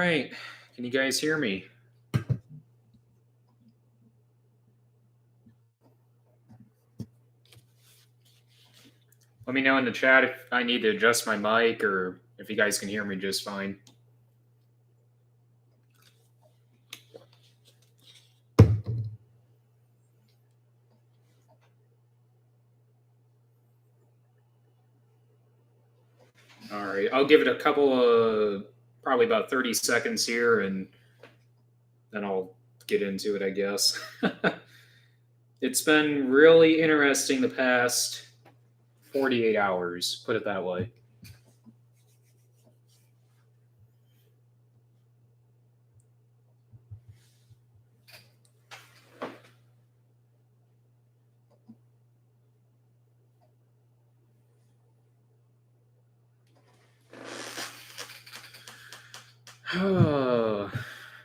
right. Can you guys hear me? Let me know in the chat if I need to adjust my mic or if you guys can hear me just fine. All right, I'll give it a couple of, probably about 30 seconds here, and then I'll get into it, I guess. It's been really interesting the past 48 hours, put it that way.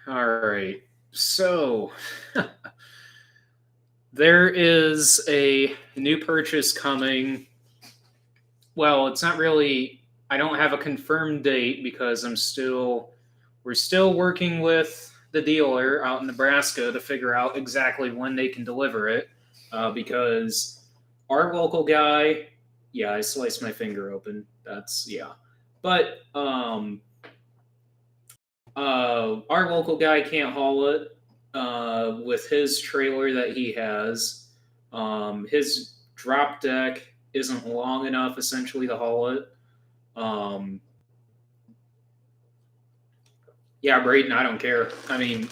All right. So there is a new purchase coming. Well, it's not really, I don't have a confirmed date because we're still working with the dealer out in Nebraska to figure out exactly when they can deliver it. Because our local guy, yeah, I sliced my finger open. That's, yeah. But our local guy can't haul it with his trailer that he has. His drop deck isn't long enough, essentially, to haul it. Yeah, Braden, I don't care. I mean,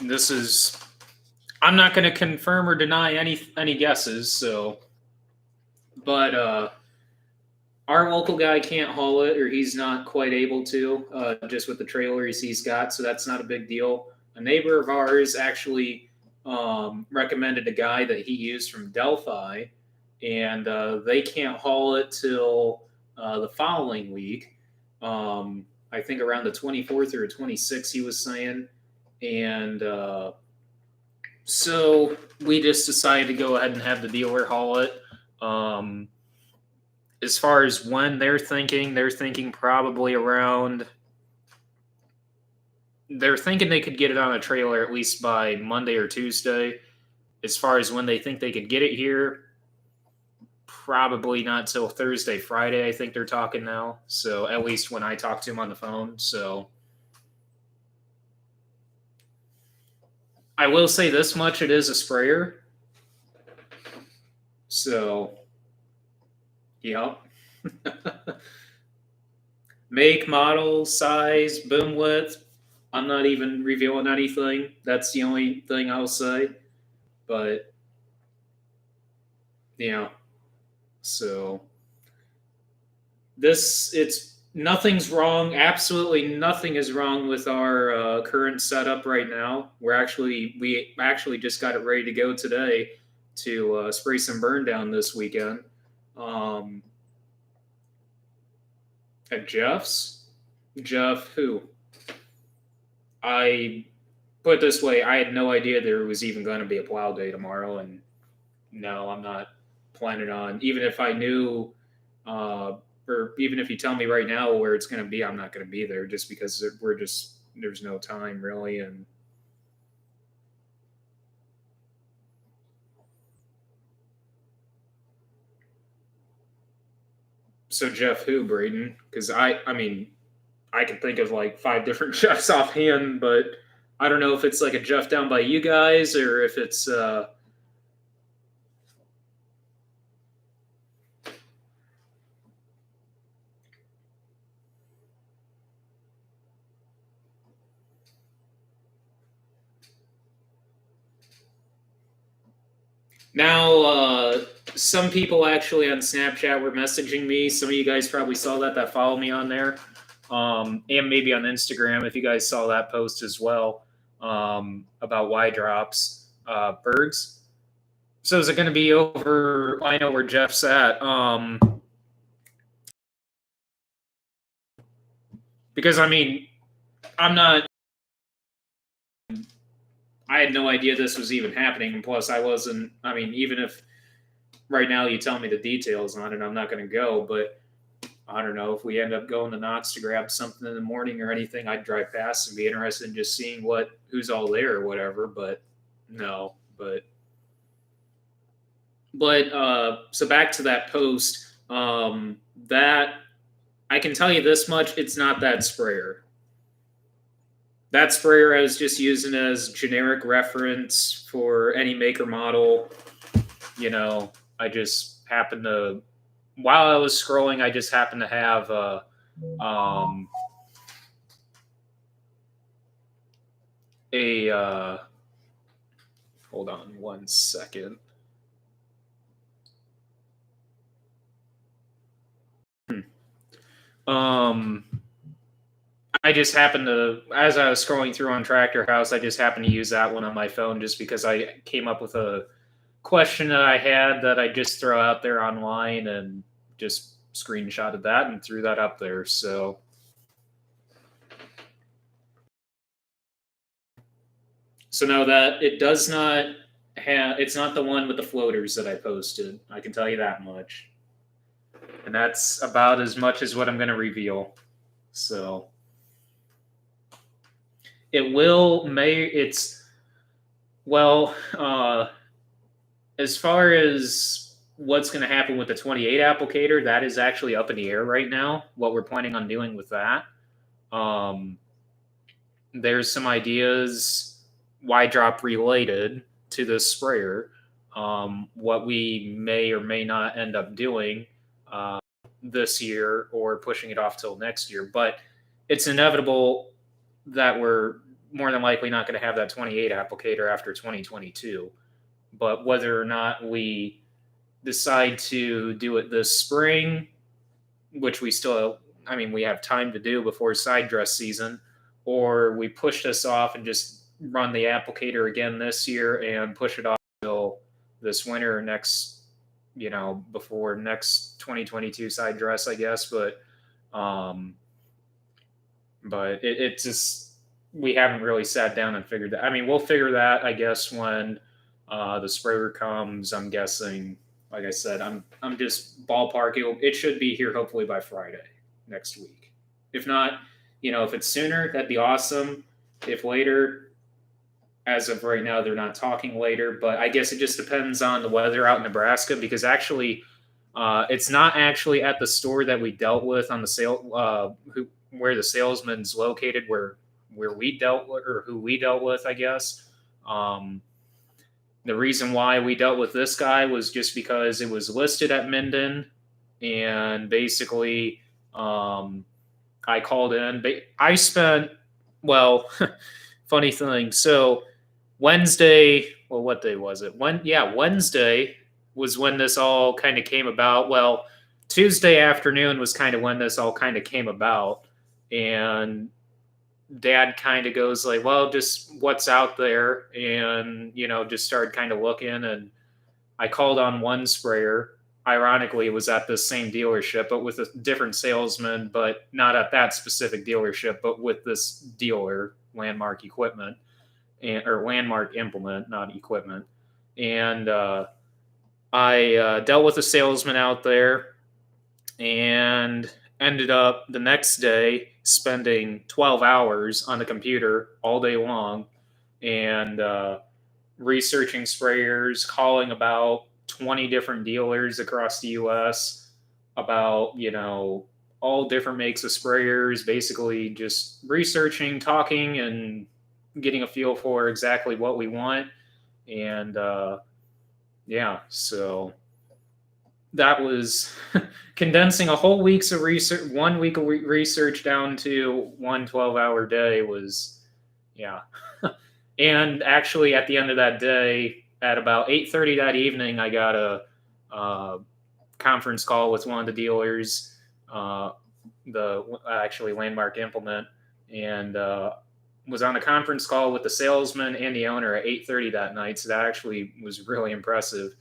I'm not going to confirm or deny any guesses. So, but our local guy can't haul it, or he's not quite able to, just with the trailer he's got. So that's not a big deal. A neighbor of ours actually recommended a guy that he used from Delphi, and they can't haul it till the following week. I think around the 24th or 26th, he was saying. And so we just decided to go ahead and have the dealer haul it. As far as when they're thinking probably around. They're thinking they could get it on a trailer at least by Monday or Tuesday. As far as when they think they could get it here, probably not till Thursday, Friday, I think they're talking now. So at least when I talk to him on the phone. So I will say this much, it is a sprayer. So, yep. Make, model, size, boom width. I'm not even revealing anything. That's the only thing I'll say. But, yeah. So, nothing's wrong. Absolutely nothing is wrong with our current setup right now. We actually just got it ready to go today to spray some burn down this weekend. At Jeff's? Jeff who? I put it this way, I had no idea there was even going to be a plow day tomorrow, and no, I'm not planning on, even if I knew, or even if you tell me right now where it's going to be, I'm not going to be there just because there's no time really. And so Jeff who, Braden? Because I mean, I can think of like 5 different Jeffs offhand, but I don't know if it's like a Jeff down by you guys or if it's now. Some people actually on Snapchat were messaging me. Some of you guys probably saw that follow me on there, and maybe on Instagram if you guys saw that post as well, about Y drops, Bergs. So is it going to be over? I know where Jeff's at. Because I mean, I had no idea this was even happening. And plus, I wasn't. I mean, even if right now you tell me the details on it, I'm not going to go. But I don't know if we end up going to Knox to grab something in the morning or anything. I'd drive past and be interested in just seeing who's all there or whatever. But no, so back to that post. That I can tell you this much: it's not that sprayer. That sprayer I was just using as generic reference for any make or model. I just happened to, while I was scrolling, I just happened to have a hold on one second. I just happened to, as I was scrolling through on Tractor House, I just happened to use that one on my phone just because I came up with a question that I had that I just throw out there online and just screenshotted that and threw that up there. So no, that it does not have, it's not the one with the floaters that I posted. I can tell you that much. And that's about as much as what I'm going to reveal. So as far as what's going to happen with the 28 applicator, that is actually up in the air right now, what we're planning on doing with that. There's some ideas, Y drop related to this sprayer, what we may or may not end up doing this year or pushing it off till next year. But it's inevitable that we're more than likely not going to have that 28 applicator after 2022. But whether or not we decide to do it this spring, which we have time to do before side dress season, or we push this off and just run the applicator again this year and push it off until this winter before next 2022 side dress, I guess. But it just, we haven't really sat down and figured that. We'll figure that, I guess, when the sprayer comes. I'm guessing, like I said, I'm just ballparking. It should be here hopefully by Friday next week. If not, if it's sooner, that'd be awesome. If later, as of right now, they're not talking later. But I guess it just depends on the weather out in Nebraska, because actually, it's not actually at the store that we dealt with on the sale, where the salesman's located, where we dealt with, or who we dealt with, I guess. The reason why we dealt with this guy was just because it was listed at Minden, and basically, I called in. I spent, funny thing. So Wednesday, what day was it? Wednesday was when this all kind of came about. Well, Tuesday afternoon was kind of when this all kind of came about, and Dad kind of goes like, well, just what's out there, and just started kind of looking, and I called on one sprayer. Ironically, it was at this same dealership, but with a different salesman, but not at that specific dealership, but with this dealer, Landmark Equipment, or Landmark Implement, not Equipment. And I dealt with a salesman out there, and ended up the next day spending 12 hours on the computer all day long, and researching sprayers, calling about 20 different dealers across the US about, all different makes of sprayers, basically just researching, talking, and getting a feel for exactly what we want. And so that was condensing a whole week's of research, 1 week of research down to 1 12-hour day was, And actually, at the end of that day, at about 8:30 that evening, I got a conference call with one of the dealers, actually Landmark Implement, and was on a conference call with the salesman and the owner at 8:30 that night. So that actually was really impressive.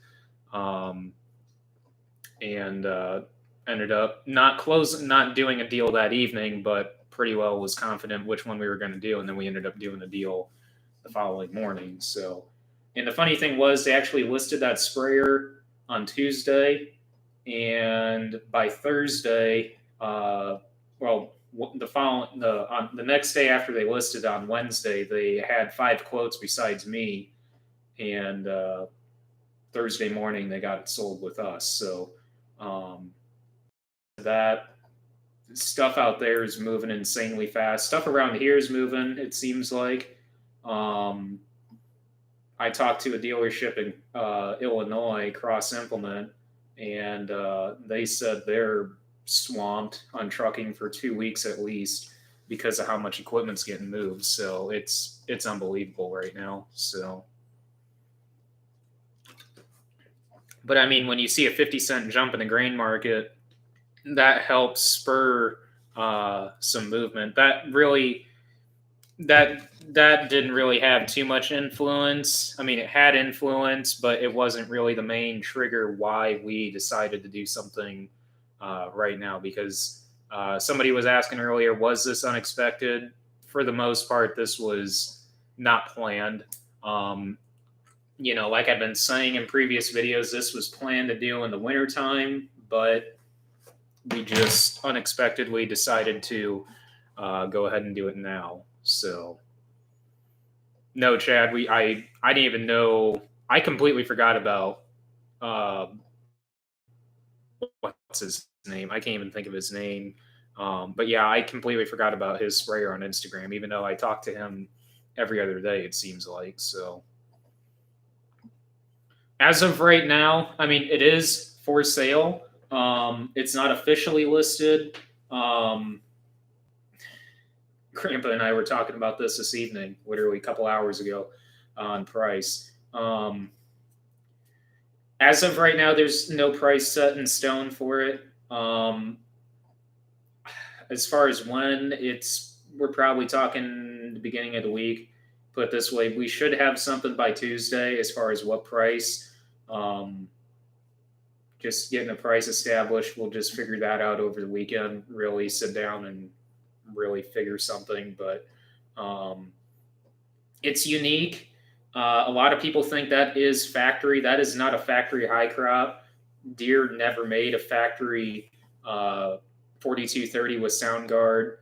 And ended up not doing a deal that evening, but pretty well was confident which one we were going to do. And then we ended up doing the deal the following morning. So, and the funny thing was, they actually listed that sprayer on Tuesday, and by Thursday, well, the next day after they listed on Wednesday, they had 5 quotes besides me, and Thursday morning they got it sold with us. So um, that stuff out there is moving insanely fast. Stuff around here is moving. It seems like. Um, I talked to a dealership in Illinois, Cross Implement, and they said they're swamped on trucking for 2 weeks at least because of how much equipment's getting moved. So it's unbelievable right now. So, but I mean, when you see a 50-cent jump in the grain market, that helps spur some movement. That didn't really have too much influence. I mean, it had influence, but it wasn't really the main trigger why we decided to do something right now. Because somebody was asking earlier, was this unexpected? For the most part, this was not planned. Um, like I've been saying in previous videos, this was planned to do in the wintertime, but we just unexpectedly decided to go ahead and do it now. So, no, Chad, I didn't even know. I completely forgot about uh, what's his name. I can't even think of his name. But yeah, I completely forgot about his sprayer on Instagram, even though I talk to him every other day. It seems like so. As of right now, I mean, it is for sale. It's not officially listed. Um, Grandpa and I were talking about this evening, literally a couple hours ago, on price. As of right now, there's no price set in stone for it. As far as when, we're probably talking the beginning of the week. Put it this way, we should have something by Tuesday as far as what price. Um, just getting a price established, we'll just figure that out over the weekend. Really sit down and really figure something, but it's unique. A lot of people think that is factory. That is not a factory high crop. Deere never made a factory 4230 with sound guard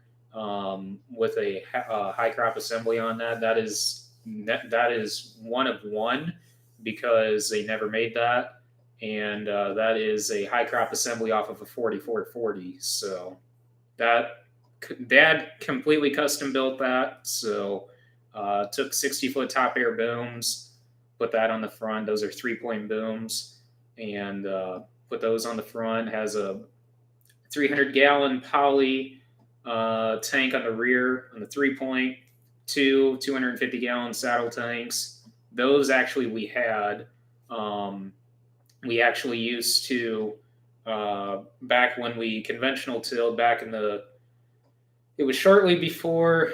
with a high crop assembly on that. That is one of one because they never made that, and that is a high crop assembly off of a 4440. So that Dad completely custom built that. So took 60-foot top air booms, put that on the front. Those are 3-point booms, and put those on the front. Has a 300-gallon poly tank on the rear on the 3-point, 250-gallon saddle tanks. Those actually we had. We actually used to back when we conventional tilled back in it was shortly before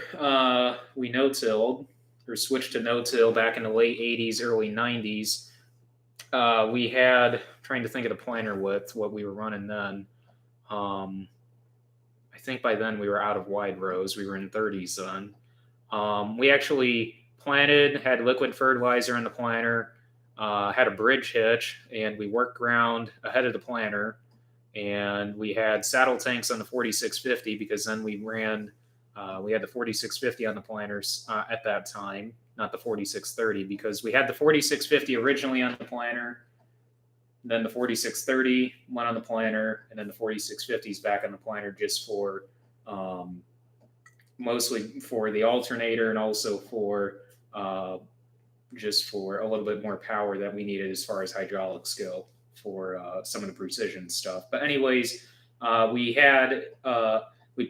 we no-tilled or switched to no-till back in the late 80s, early 90s. We had, trying to think of the planter width, what we were running then. I think by then we were out of wide rows. We were in 30s then. We actually planted, had liquid fertilizer in the planter, had a bridge hitch, and we worked ground ahead of the planter. And we had saddle tanks on the 4650 because then we had the 4650 on the planters at that time, not the 4630, because we had the 4650 originally on the planter, then the 4630 went on the planter, and then the 4650 is back on the planter just for mostly for the alternator and also for just for a little bit more power that we needed as far as hydraulics go for some of the precision stuff. But anyways, we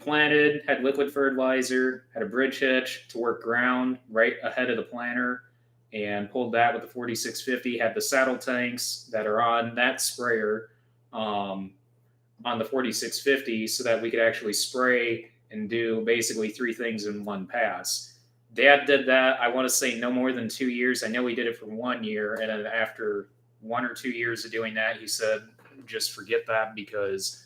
planted, had liquid fertilizer, had a bridge hitch to work ground right ahead of the planter, and pulled that with the 4650. Had the saddle tanks that are on that sprayer on the 4650 so that we could actually spray and do basically 3 things in one pass. Dad did that, I want to say no more than 2 years. I know he did it for 1 year, and then after 1 or 2 years of doing that, he said, just forget that because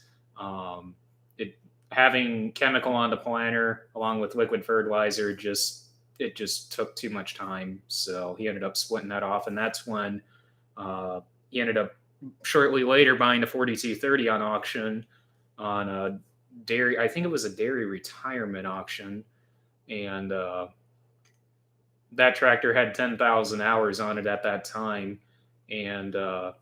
having chemical on the planter along with liquid fertilizer it just took too much time. So he ended up splitting that off, and that's when he ended up shortly later buying the 4230 on auction on dairy. I think it was a dairy retirement auction, and that tractor had 10,000 hours on it at that time, and had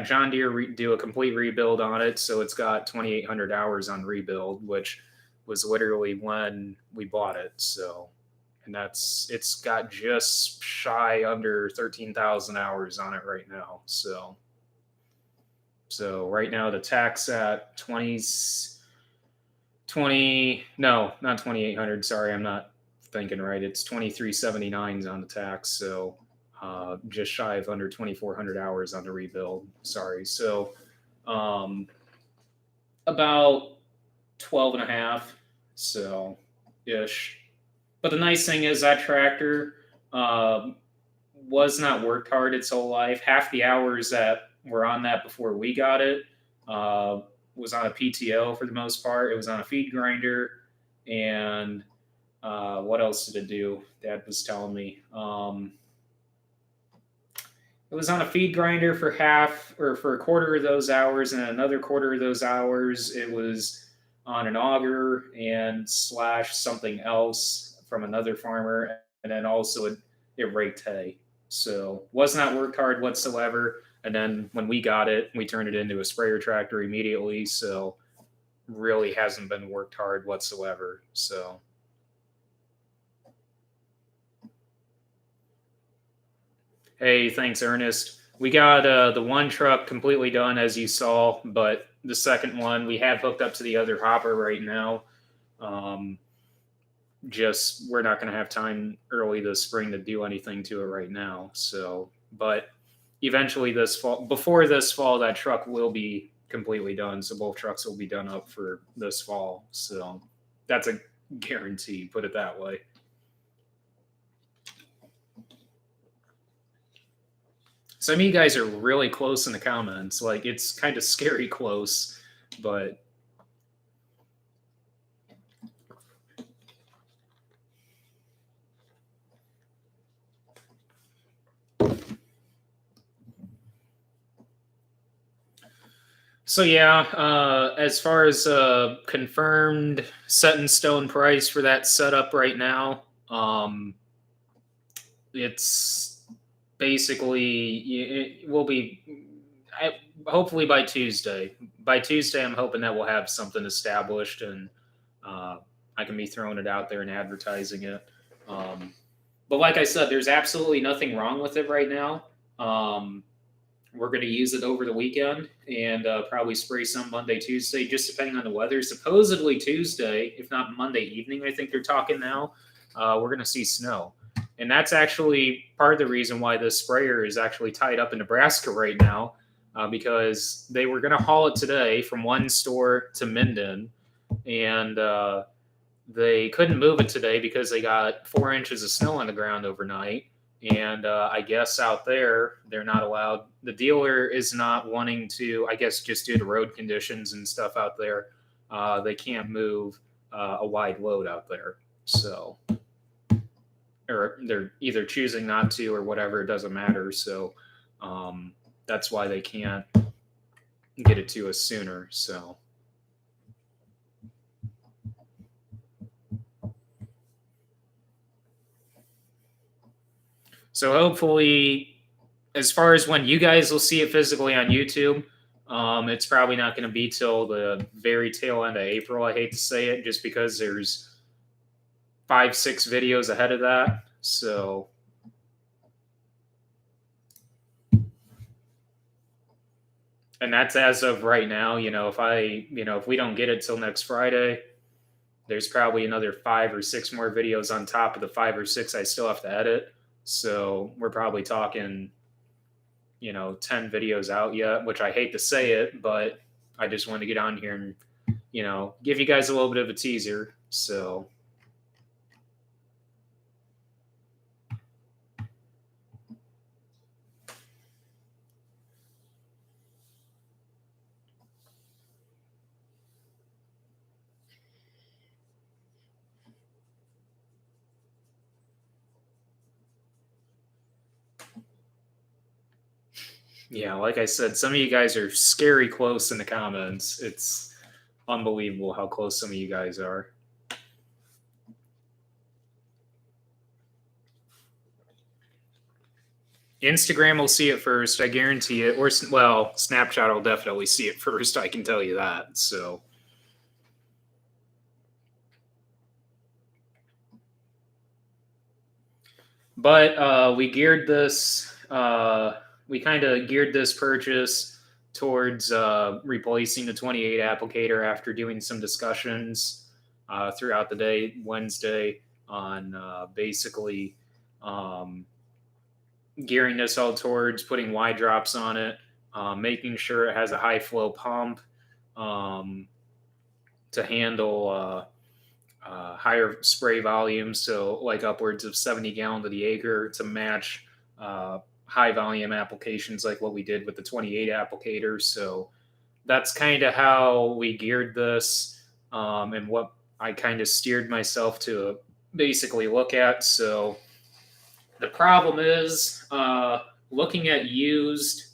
John Deere do a complete rebuild on it, so it's got 2,800 hours on rebuild, which was literally when we bought it. So, and it's got just shy under 13,000 hours on it right now. So right now the tax at 20, no, not 2,800. Sorry, I'm not thinking right. It's 2,379 on the tax. So just shy of under 2,400 hours on the rebuild. Sorry. So about 12 and a half. So ish. But the nice thing is that tractor was not worked hard its whole life. Half the hours that were on that before we got it was on a PTO for the most part. It was on a feed grinder, and what else did it do? Dad was telling me. It was on a feed grinder for half or for a quarter of those hours, and another quarter of those hours it was on an auger and slash something else from another farmer, and then also it raked hay. So was not worked hard whatsoever. And then when we got it, we turned it into a sprayer tractor immediately. So really hasn't been worked hard whatsoever. So hey, thanks, Ernest. We got the one truck completely done, as you saw, but the second one we have hooked up to the other hopper right now. Just we're not going to have time early this spring to do anything to it right now. So, but eventually this fall, before this fall, that truck will be completely done. So both trucks will be done up for this fall. So that's a guarantee, put it that way. Some of you guys are really close in the comments. Like it's kind of scary close, but so yeah, as far as confirmed set in stone price for that setup right now, it's basically it will be hopefully by Tuesday. By Tuesday, I'm hoping that we'll have something established and I can be throwing it out there and advertising it. But like I said, there's absolutely nothing wrong with it right now. We're going to use it over the weekend and probably spray some Monday, Tuesday, just depending on the weather. Supposedly Tuesday, if not Monday evening, I think they're talking now, we're going to see snow. And that's actually part of the reason why this sprayer is actually tied up in Nebraska right now, because they were going to haul it today from one store to Minden, and they couldn't move it today because they got 4 inches of snow on the ground overnight. And I guess out there, they're not allowed. The dealer is not wanting to, I guess, just due to road conditions and stuff out there, they can't move a wide load out there. So, or they're either choosing not to or whatever, it doesn't matter. So that's why they can't get it to us sooner. So hopefully, as far as when you guys will see it physically on YouTube, it's probably not going to be till the very tail end of April. I hate to say it, just because there's 5-6 videos ahead of that. So, and that's as of right now. If we don't get it till next Friday, there's probably another 5 or 6 more videos on top of the 5 or 6 I still have to edit. So we're probably talking, 10 videos out yet, which I hate to say it, but I just wanted to get on here and, give you guys a little bit of a teaser. So, yeah, like I said, some of you guys are scary close in the comments. It's unbelievable how close some of you guys are. Instagram will see it first, I guarantee it. Or, well, Snapchat will definitely see it first, I can tell you that. So, but we geared this, we kind of geared this purchase towards replacing the 28 applicator after doing some discussions throughout the day, Wednesday, on basically gearing this all towards putting Y drops on it, making sure it has a high flow pump to handle higher spray volumes, so like upwards of 70 gallon to the acre to match high volume applications like what we did with the 28 applicator. So that's kind of how we geared this and what I kind of steered myself to basically look at. So the problem is looking at used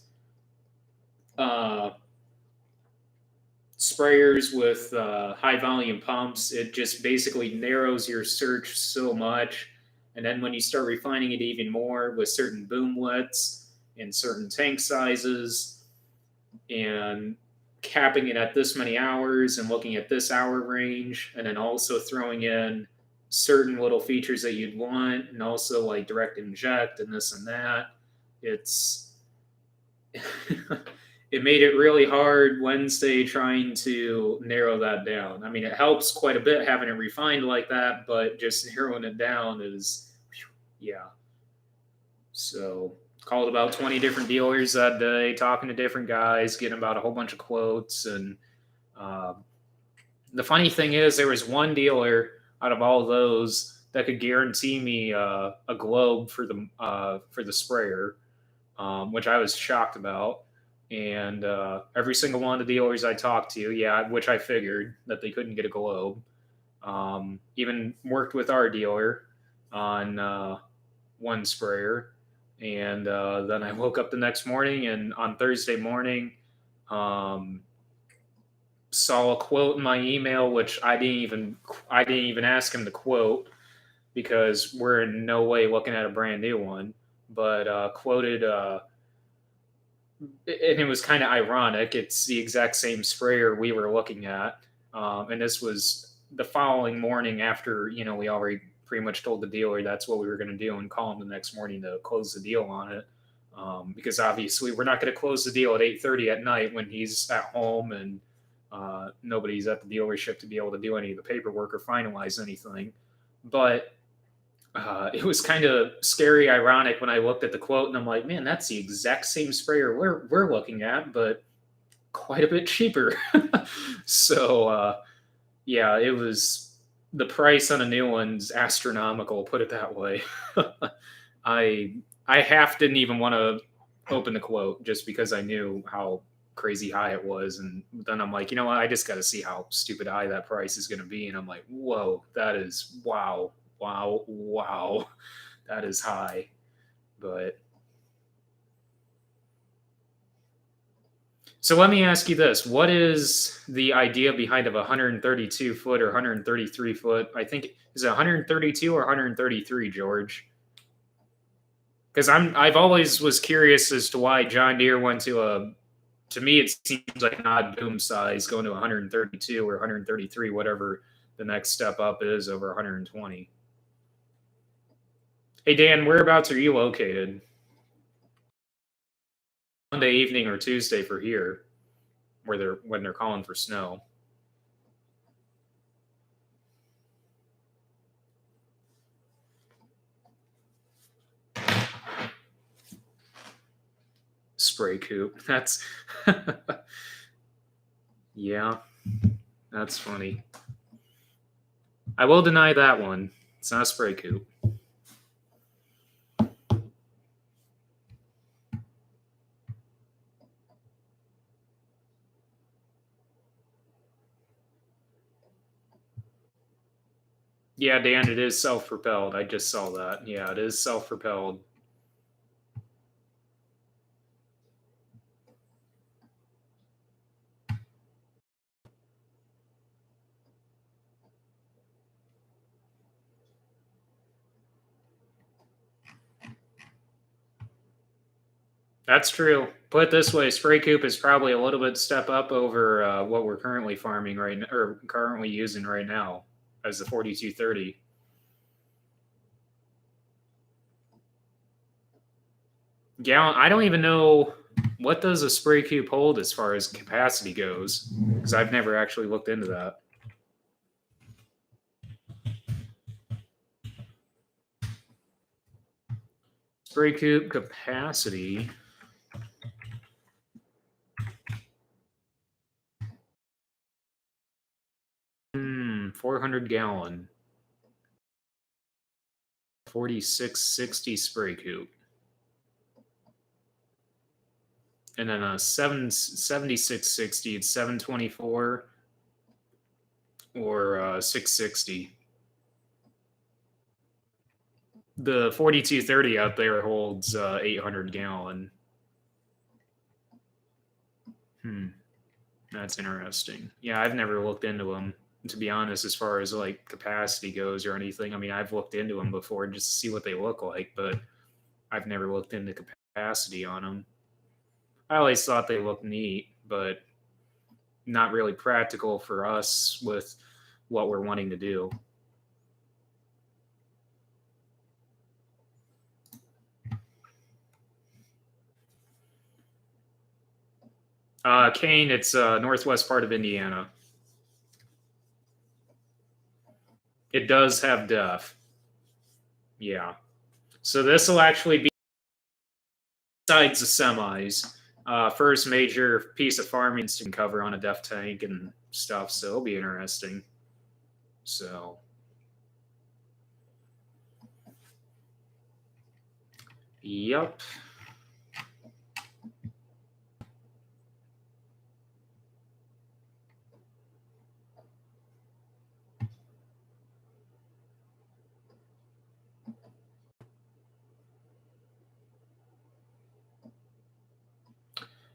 sprayers with high volume pumps. It just basically narrows your search so much. And then when you start refining it even more with certain boom widths and certain tank sizes and capping it at this many hours and looking at this hour range, and then also throwing in certain little features that you'd want, and also like direct inject and this and that, it's it made it really hard Wednesday trying to narrow that down. I mean, it helps quite a bit having it refined like that, but just narrowing it down is, yeah. So called about 20 different dealers that day, talking to different guys, getting about a whole bunch of quotes. And the funny thing is, there was one dealer out of all of those that could guarantee me a globe for the sprayer, which I was shocked about. And every single one of the dealers I talked to, yeah, which I figured that they couldn't get a globe. Even worked with our dealer on one sprayer. And then I woke up the next morning, and on Thursday morning, saw a quote in my email, which I didn't even ask him to quote because we're in no way looking at a brand new one. But quoted, and it was kind of ironic. It's the exact same sprayer we were looking at, and this was the following morning after we already pretty much told the dealer that's what we were going to do and call him the next morning to close the deal on it. Because obviously we're not going to close the deal at 8:30 at night when he's at home and nobody's at the dealership to be able to do any of the paperwork or finalize anything. But it was kind of scary, ironic when I looked at the quote and I'm like, man, that's the exact same sprayer we're looking at, but quite a bit cheaper. So yeah, it was the price on a new one's astronomical, put it that way. I half didn't even want to open the quote just because I knew how crazy high it was. And then I'm like, you know what? I just got to see how stupid high that price is going to be. And I'm like, whoa, that is wow, that is high. But so let me ask you this. What is the idea behind of a 132 foot or 133 foot? I think, is it 132 or 133, George? Because I've always was curious as to why John Deere went to me it seems like an odd boom size going to 132 or 133, whatever the next step up is over 120. Hey Dan, whereabouts are you located? Monday evening or Tuesday for here, when they're calling for snow. Spray coop. That's yeah, that's funny. I will deny that one. It's not a spray coop. Yeah, Dan, it is self-propelled. I just saw that. Yeah, it is self-propelled. That's true. Put it this way, spray coop is probably a little bit step up over what we're currently farming right now, or currently using right now as the 4230. Gallon. I don't even know what does a spray coop hold as far as capacity goes, because I've never actually looked into that. Spray coop capacity. 400 gallon. 4660 spray coop. And then a 7660, it's 724 or 660. The 4230 out there holds 800 gallon. That's interesting. Yeah, I've never looked into them, to be honest, as far as like capacity goes or anything. I mean, I've looked into them before just to see what they look like, but I've never looked into capacity on them. I always thought they looked neat, but not really practical for us with what we're wanting to do. Kane, it's northwest part of Indiana. It does have DEF. Yeah. So this will actually be, besides the semis, first major piece of farming to cover on a DEF tank and stuff. So it'll be interesting. So, yep.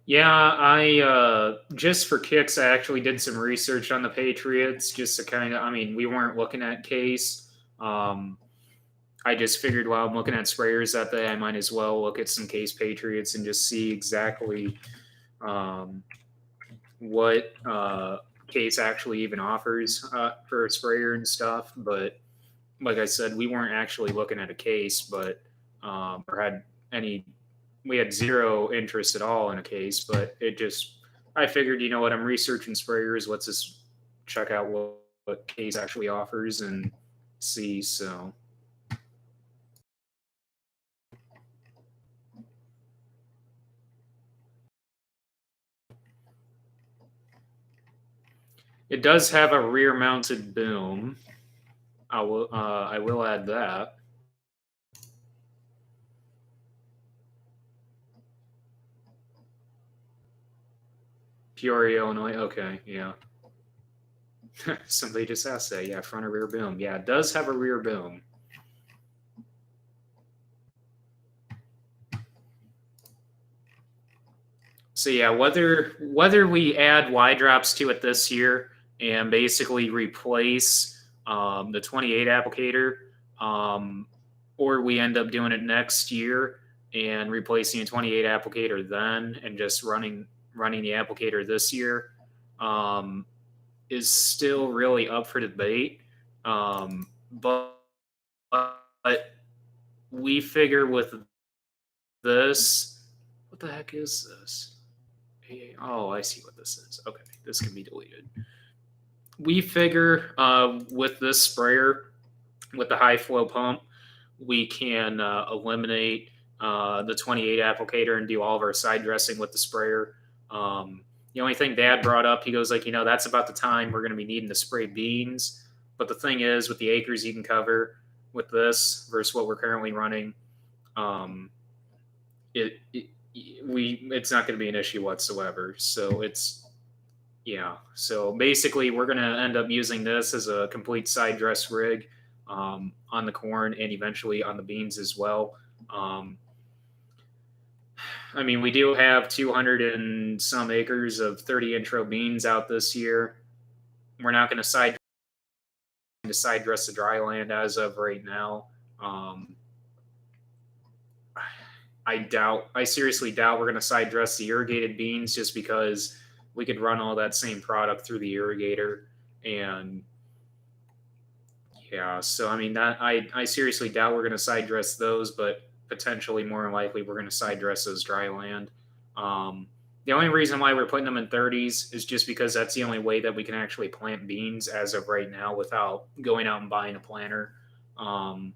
Yeah, I just for kicks, I actually did some research on the Patriots just to kind of. I mean, we weren't looking at Case. I just figured while I'm looking at sprayers that day, I might as well look at some Case Patriots and just see exactly what Case actually even offers for a sprayer and stuff. But like I said, we weren't actually looking at a Case, but or had any. We had zero interest at all in a Case, but it just. I figured, you know what, I'm researching sprayers. Let's just check out what Case actually offers and see. So. It does have a rear-mounted boom. I will add that. Peoria, Illinois. Okay, yeah. Somebody just asked that. Yeah, front or rear boom. Yeah, it does have a rear boom. So yeah, whether we add Y drops to it this year and basically replace the 28 applicator, or we end up doing it next year and replacing a 28 applicator then and just running the applicator this year, is still really up for debate. But we figure with this, what the heck is this? Oh, I see what this is. Okay, this can be deleted. We figure with this sprayer, with the high flow pump, we can eliminate the 28 applicator and do all of our side dressing with the sprayer. The only thing Dad brought up, he goes like, that's about the time we're going to be needing to spray beans. But the thing is, with the acres you can cover with this versus what we're currently running, it's not going to be an issue whatsoever. So so basically we're going to end up using this as a complete side dress rig on the corn and eventually on the beans as well. I mean, we do have 200 and some acres of 30 intro beans out this year. We're not going to side dress the dry land as of right now. I seriously doubt we're going to side dress the irrigated beans just because we could run all that same product through the irrigator. And yeah, so I mean, that I seriously doubt we're going to side dress those, but potentially more than likely we're going to side dress those dry land. The only reason why we're putting them in 30s is just because that's the only way that we can actually plant beans as of right now without going out and buying a planter. Um,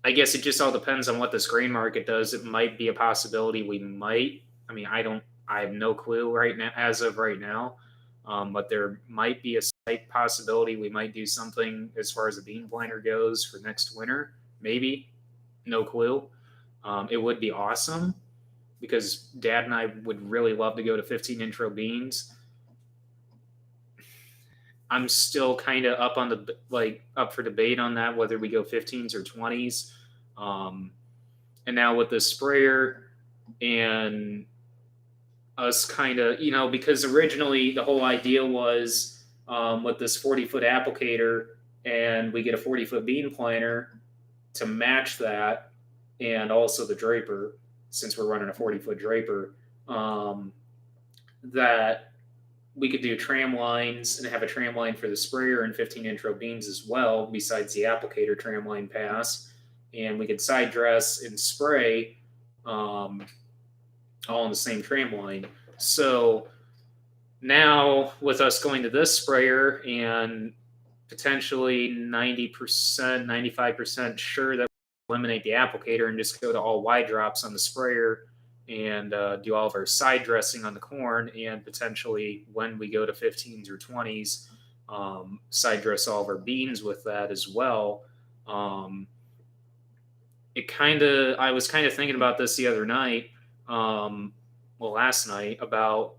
I guess it just all depends on what this grain market does. It might be a possibility we might. I mean, I have no clue right now as of right now. But there might be a slight possibility we might do something as far as the bean planter goes for next winter. Maybe, no clue. It would be awesome because Dad and I would really love to go to 15 intro beans. I'm still kind of up on the up for debate on that whether we go 15s or 20s. Um, and now with the sprayer and us kind of, because originally the whole idea was with this 40-foot applicator and we get a 40-foot bean planter to match that and also the draper, since we're running a 40-foot draper, that we could do tram lines and have a tram line for the sprayer and 15 intro beans as well, besides the applicator tram line pass. And we could side dress and spray all in the same tram line. So now with us going to this sprayer and potentially 90%, 95% sure that we eliminate the applicator and just go to all wide drops on the sprayer and do all of our side dressing on the corn, and potentially when we go to 15s or 20s, side dress all of our beans with that as well. I was kind of thinking about this the other night, last night, about,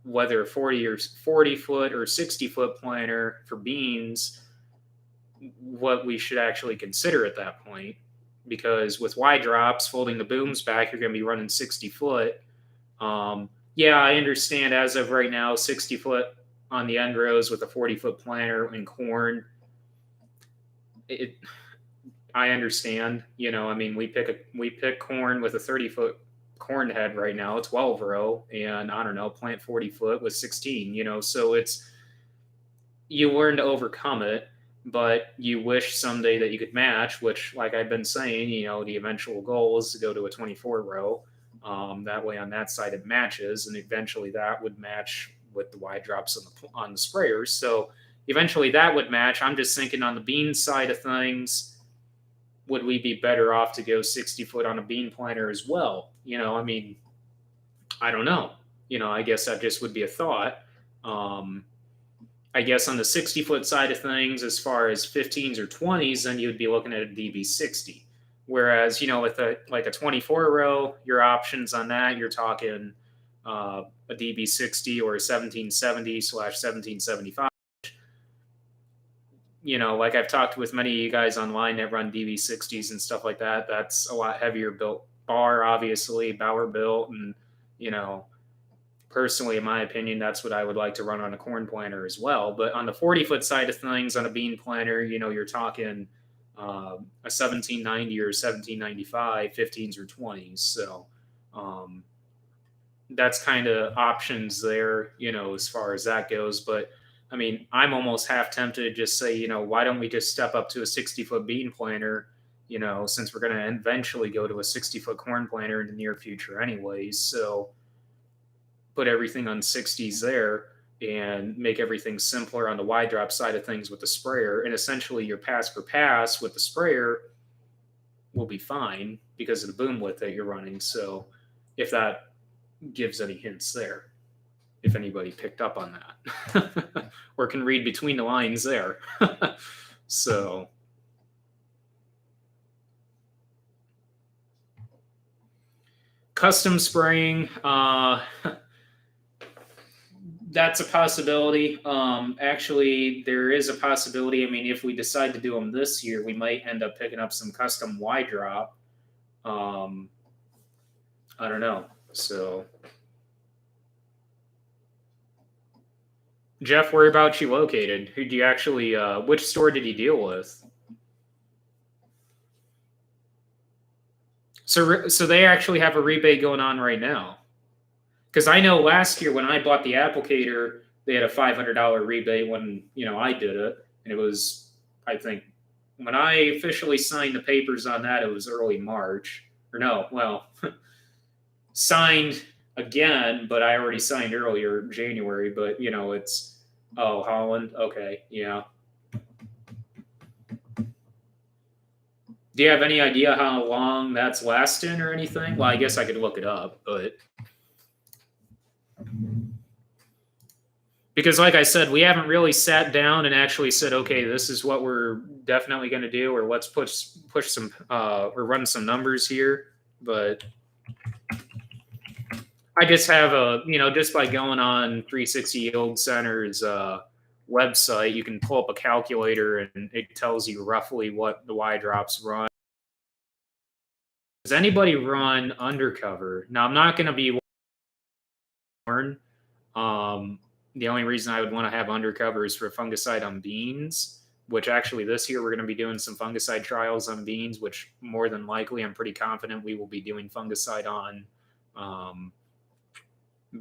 whether a 40 foot or 60 foot planter for beans, what we should actually consider at that point. Because with wide drops, folding the booms back, you're going to be running 60 foot. Yeah, I understand as of right now, 60 foot on the end rows with a 40-foot planter in corn. I understand, I mean, we pick corn with a 30-foot corn head right now, 12 row, and I don't know, plant 40 foot with 16, so you learn to overcome it. But you wish someday that you could match, which, like I've been saying, the eventual goal is to go to a 24 row. That way on that side it matches, and eventually that would match with the wide drops on the sprayers. So eventually that would match. I'm just thinking on the bean side of things, would we be better off to go 60 foot on a bean planter as well? I mean, I don't know. I guess that just would be a thought. I guess on the 60-foot side of things, as far as 15s or 20s, then you would be looking at a DB60. Whereas, with a 24 row, your options on that, you're talking a DB60 or a 1770/1775. Like I've talked with many of you guys online that run DB60s and stuff like that. That's a lot heavier built bar, obviously, Bauer built, and personally, in my opinion, that's what I would like to run on a corn planter as well. But on the 40-foot side of things, on a bean planter, you're talking a 1790 or 1795, 15s or 20s. So that's kind of options there, as far as that goes. But I mean, I'm almost half tempted to just say, why don't we just step up to a 60-foot bean planter, since we're going to eventually go to a 60-foot corn planter in the near future anyways. So put everything on 60s there and make everything simpler on the wide drop side of things with the sprayer. And essentially your pass per pass with the sprayer will be fine because of the boom width that you're running. So if that gives any hints there, if anybody picked up on that or can read between the lines there. So custom spraying, that's a possibility. Actually, there is a possibility. I mean, if we decide to do them this year, we might end up picking up some custom wide drop. I don't know. So, Jeff, whereabouts you located? Who do you actually? Which store did you deal with? So they actually have a rebate going on right now. Because I know last year when I bought the applicator, they had a $500 rebate when I did it, and it was, I think, when I officially signed the papers on that, it was early March. Or no, well, signed again, but I already signed earlier January. But it's Holland. Okay, yeah. Do you have any idea how long that's lasting or anything? Well, I guess I could look it up, but because like I said, we haven't really sat down and actually said, okay, this is what we're definitely going to do, or let's push some or run some numbers here. But I just have just by going on 360 Yield Center's website, you can pull up a calculator and it tells you roughly what the Y drops run. Does anybody run undercover? Now, I'm not going to be warned. The only reason I would want to have undercover is for fungicide on beans, which actually this year we're going to be doing some fungicide trials on beans, which more than likely I'm pretty confident we will be doing fungicide on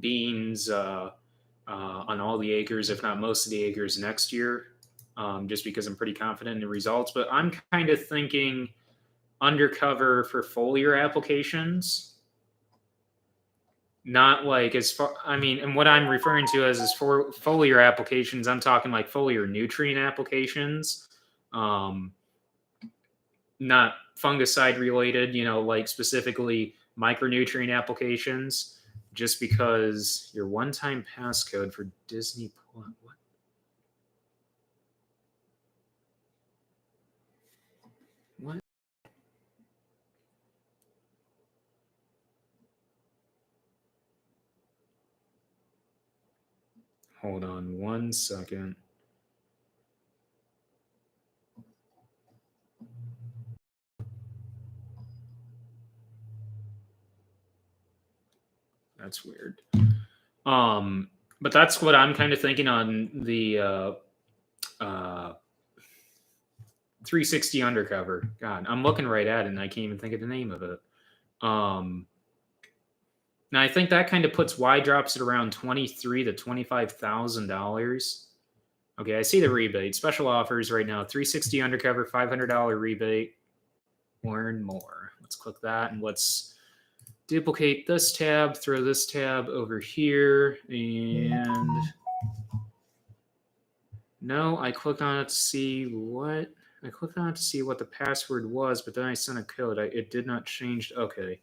beans on all the acres, if not most of the acres next year, just because I'm pretty confident in the results. But I'm kind of thinking undercover for foliar applications. Not like as far, and what I'm referring to as for foliar applications, I'm talking like foliar nutrient applications, not fungicide related, like specifically micronutrient applications, just because your one-time passcode for Disney Plus. What? Hold on 1 second. That's weird. But that's what I'm kind of thinking on the 360 undercover. God, I'm looking right at it and I can't even think of the name of it. Now I think that kind of puts Y drops at around $23,000 to $25,000. Okay, I see the rebate. Special offers right now: 360 undercover, $500 rebate. Learn more. Let's click that and let's duplicate this tab, throw this tab over here, and no, I clicked on it to see what the password was, but then I sent a code. It did not change. Okay.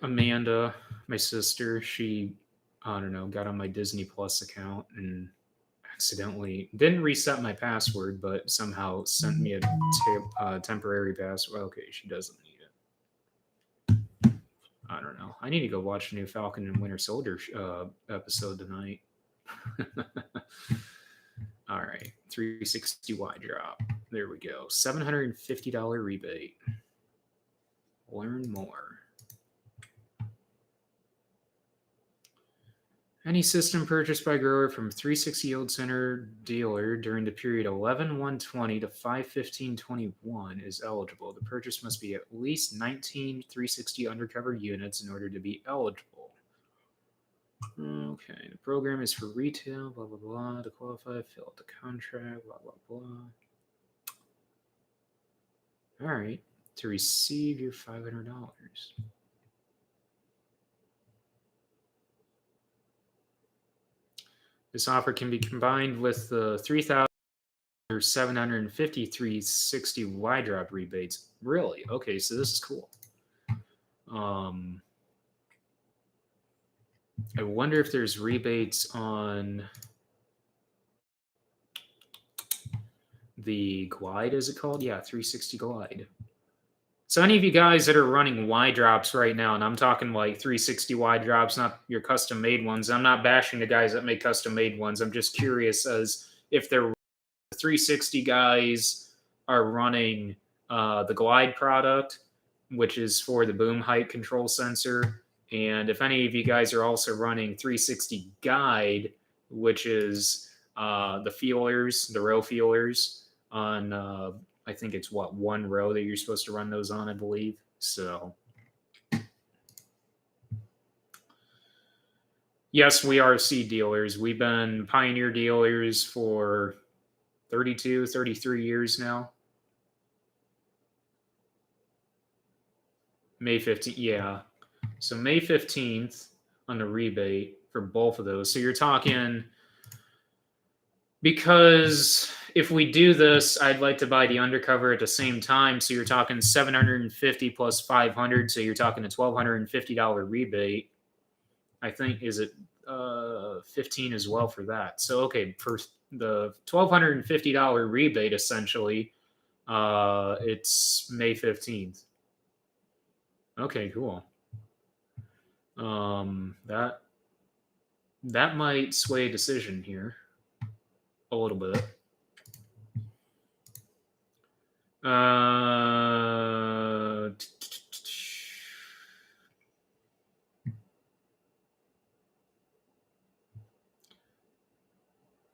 Amanda, my sister, she, I don't know, got on my Disney Plus account and accidentally didn't reset my password, but somehow sent me a temporary password. Okay, she doesn't need it. I don't know. I need to go watch the new Falcon and Winter Soldier episode tonight. All right, 360 Y drop. There we go. $750 rebate. Learn more. Any system purchased by grower from 360 Yield Center dealer during the period 11/1/20 to 5/15/21 is eligible. The purchase must be at least 19 360 undercover units in order to be eligible. Okay, the program is for retail, blah, blah, blah. To qualify, fill out the contract, blah, blah, blah. All right, to receive your $500. This offer can be combined with the 3,750 360 Y drop rebates. Really? Okay, so this is cool. I wonder if there's rebates on the Glide, is it called? Yeah, 360 Glide. So any of you guys that are running Y drops right now, and I'm talking like 360 Y drops, not your custom made ones. I'm not bashing the guys that make custom made ones. I'm just curious as if they're 360 guys are running the Glide product, which is for the boom height control sensor. And if any of you guys are also running 360 Guide, which is the feelers, the row feelers on. I think it's one row that you're supposed to run those on, I believe. So yes, we are seed dealers. We've been Pioneer dealers for 32, 33 years now. May 15th, yeah. So May 15th on the rebate for both of those. So you're talking, because if we do this, I'd like to buy the undercover at the same time. So you're talking 750 plus 500. So you're talking a $1,250 rebate. I think, is it 15 as well for that? So, okay, for the $1,250 rebate, essentially, it's May 15th. Okay, cool. That might sway a decision here a little bit.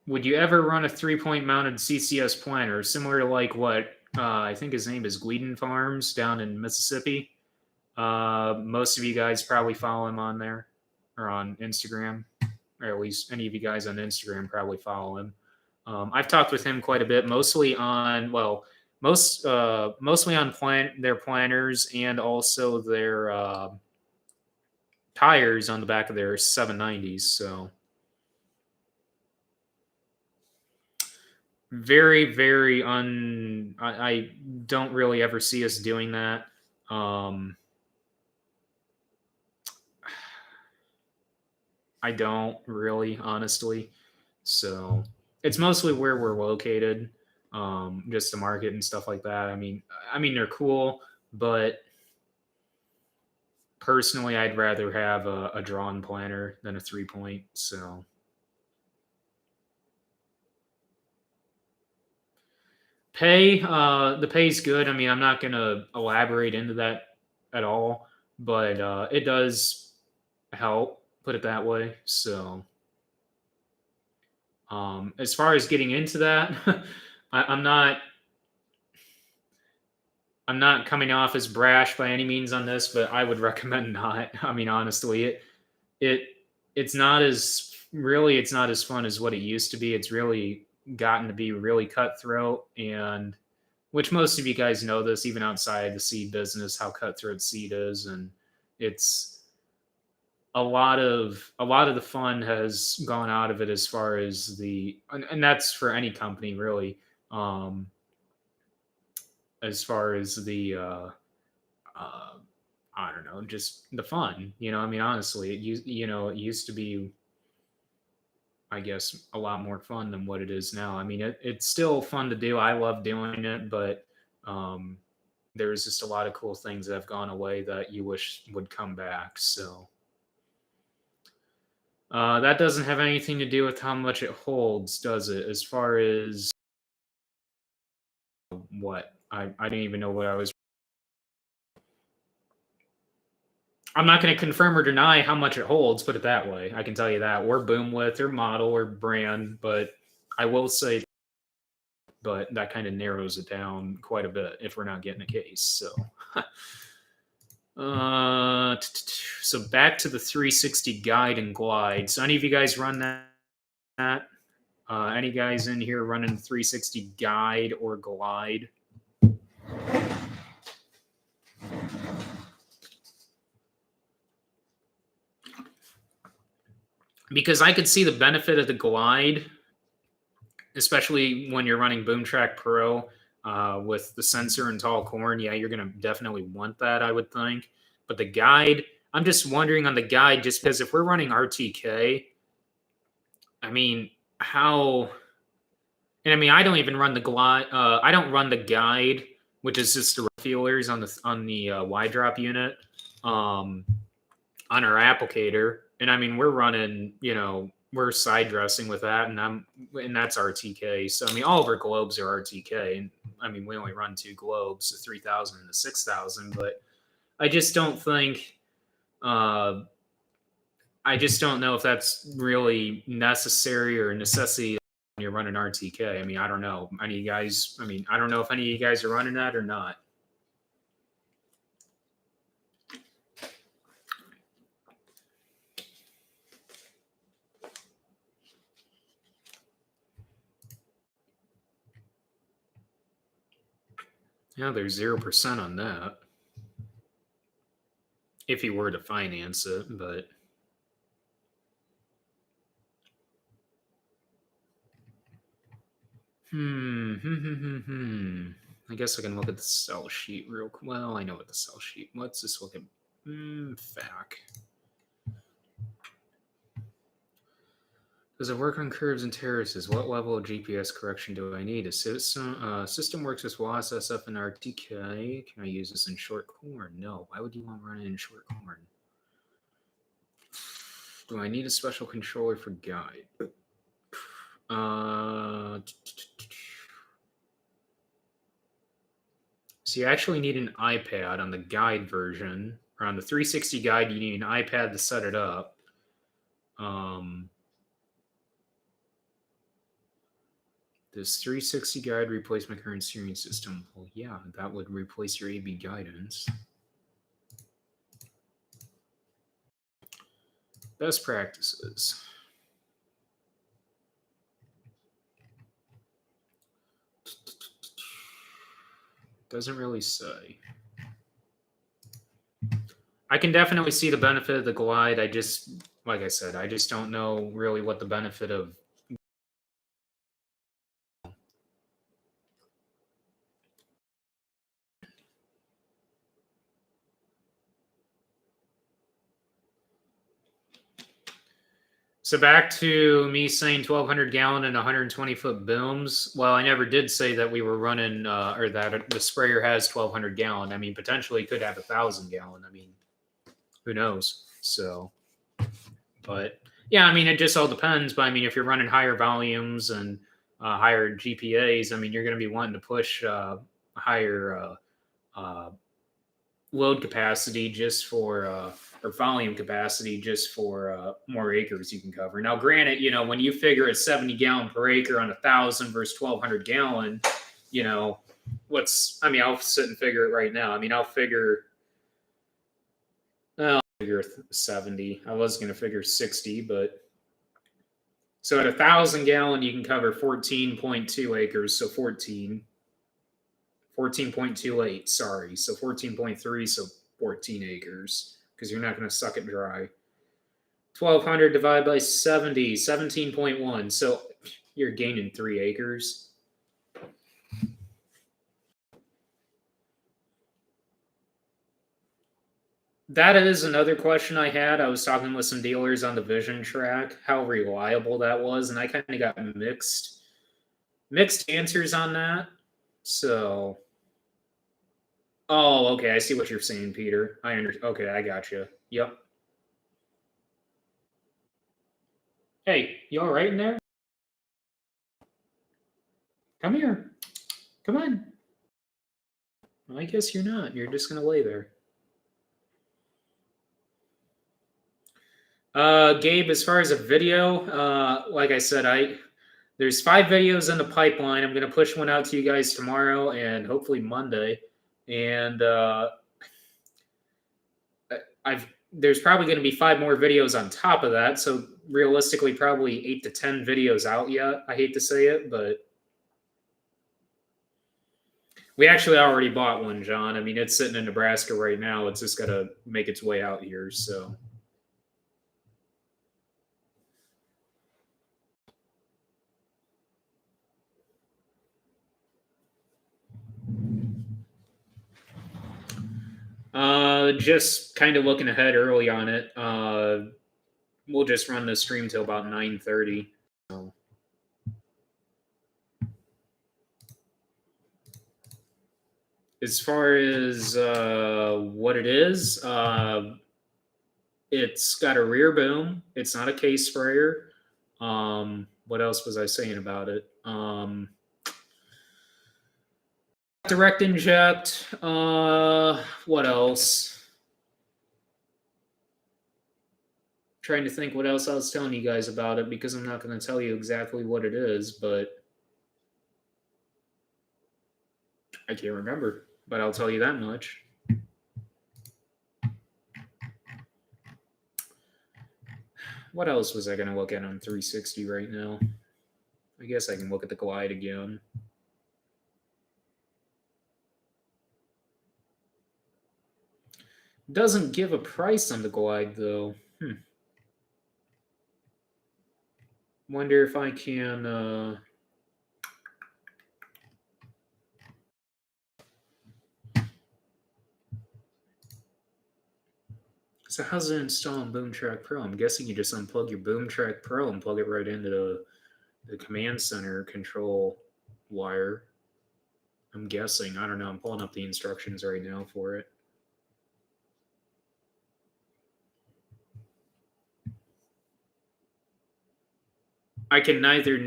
Would you ever run a 3-point mounted CCS planter, similar to like what I think his name is Werner Farms down in Mississippi? Most of you guys probably follow him on there or on Instagram, or at least any of you guys on Instagram probably follow him. I've talked with him quite a bit, mostly on mostly on their planters and also their tires on the back of their 790s. So very, very I don't really ever see us doing that. I don't really, honestly. So it's mostly where we're located, just the market and stuff like that. I mean, they're cool, but personally, I'd rather have a drawn planter than a 3-point. So the pay's good. I mean, I'm not going to elaborate into that at all, but it does help, put it that way. So as far as getting into that, I'm not coming off as brash by any means on this, but I would recommend not. I mean, honestly, it it's not as really it's not as fun as what it used to be. It's really gotten to be really cutthroat, and which most of you guys know this, even outside the seed business, how cutthroat seed is, and it's a lot of the fun has gone out of it as far as and that's for any company really. As far as uh, I don't know, just the fun. I mean, honestly, it used to be, I guess, a lot more fun than what it is now. I mean, it's still fun to do. I love doing it, but um, there's just a lot of cool things that have gone away that you wish would come back. So that doesn't have anything to do with how much it holds, does it? As far as what I didn't even know what I was. I'm not going to confirm or deny how much it holds. Put it that way. I can tell you that, or boom width, or model, or brand. But I will say, but that kind of narrows it down quite a bit if we're not getting a case. So, so back to the 360 guide and glide. So, any of you guys run that? Any guys in here running 360 guide or glide? Because I could see the benefit of the glide, especially when you're running BoomTrack Pro with the sensor and tall corn. Yeah, you're going to definitely want that, I would think. But the guide, I'm just wondering on the guide, just because if we're running RTK, I mean, how? And I mean, I don't even run the glide. I don't run the guide, which is just the feelers on the wide drop unit on our applicator. And I mean, we're running, we're side dressing with that, and that's RTK. So I mean, all of our globes are RTK, and I mean, we only run 2 globes, the 3000 and the 6000. But I just don't think I just don't know if that's really necessary or a necessity when you're running RTK. I mean, I don't know. Any of you guys, I mean, I don't know if any of you guys are running that or not. Yeah, there's 0% on that. If you were to finance it, but I guess I can look at the sell sheet real quick. Well, I know what the sell sheet. Let's just look at FAC. Does it work on curves and terraces? What level of GPS correction do I need? A system works with WAS, SF, and RTK. Can I use this in short corn? No. Why would you want to run it in short corn? Do I need a special controller for guide? So you actually need an iPad on the guide version, or on the 360 guide, you need an iPad to set it up. Does 360 guide replace my current steering system? Well, yeah, that would replace your AB guidance. Best practices. Doesn't really say. I can definitely see the benefit of the glide. I just, like I said, I just don't know really what the benefit of. So back to me saying 1,200 gallon and 120 foot booms. Well, I never did say that we were running, or that the sprayer has 1,200 gallon. I mean, potentially could have 1,000 gallon. I mean, who knows? So, but yeah, I mean, it just all depends. But I mean, if you're running higher volumes and higher GPAs, I mean, you're going to be wanting to push higher load capacity just for or volume capacity just for more acres you can cover. Now, granted, you know, when you figure it's 70 gallon per acre on 1,000 versus 1,200 gallon, you know, I mean, I'll sit and figure it right now. I mean, I'll figure 70. I was going to figure 60, but so at 1,000 gallon, you can cover 14.2 acres. So 14.28, sorry. So 14.3, so 14 acres, because you're not going to suck it dry. 1,200 divided by 70, 17.1. So you're gaining 3 acres. That is another question I had. I was talking with some dealers on the Vision track, how reliable that was, and I kind of got mixed answers on that. So, oh, okay, I see what you're saying, Peter. Okay, I got you. Yep. Hey, you all right in there? Come here. Come on. Well, I guess you're not. You're just gonna lay there. Gabe, as far as a video, like I said, there's 5 videos in the pipeline. I'm gonna push one out to you guys tomorrow and hopefully Monday. And there's probably going to be 5 more videos on top of that. So realistically, probably 8 to 10 videos out yet. I hate to say it, but we actually already bought one, John. I mean, it's sitting in Nebraska right now. It's just got to make its way out here. So. Just kind of looking ahead early on it. We'll just run the stream till about 9:30. So. As far as what it is, it's got a rear boom. It's not a case sprayer. What else was I saying about it? Direct inject. What else? Trying to think what else I was telling you guys about it because I'm not going to tell you exactly what it is, but I can't remember. But I'll tell you that much. What else was I going to look at on 360 right now? I guess I can look at the Goliath again. Doesn't give a price on the Goliath though. Wonder if I can. So how's it install on BoomTrack Pro? I'm guessing you just unplug your BoomTrack Pro and plug it right into the command center control wire. I'm guessing. I don't know. I'm pulling up the instructions right now for it. I can neither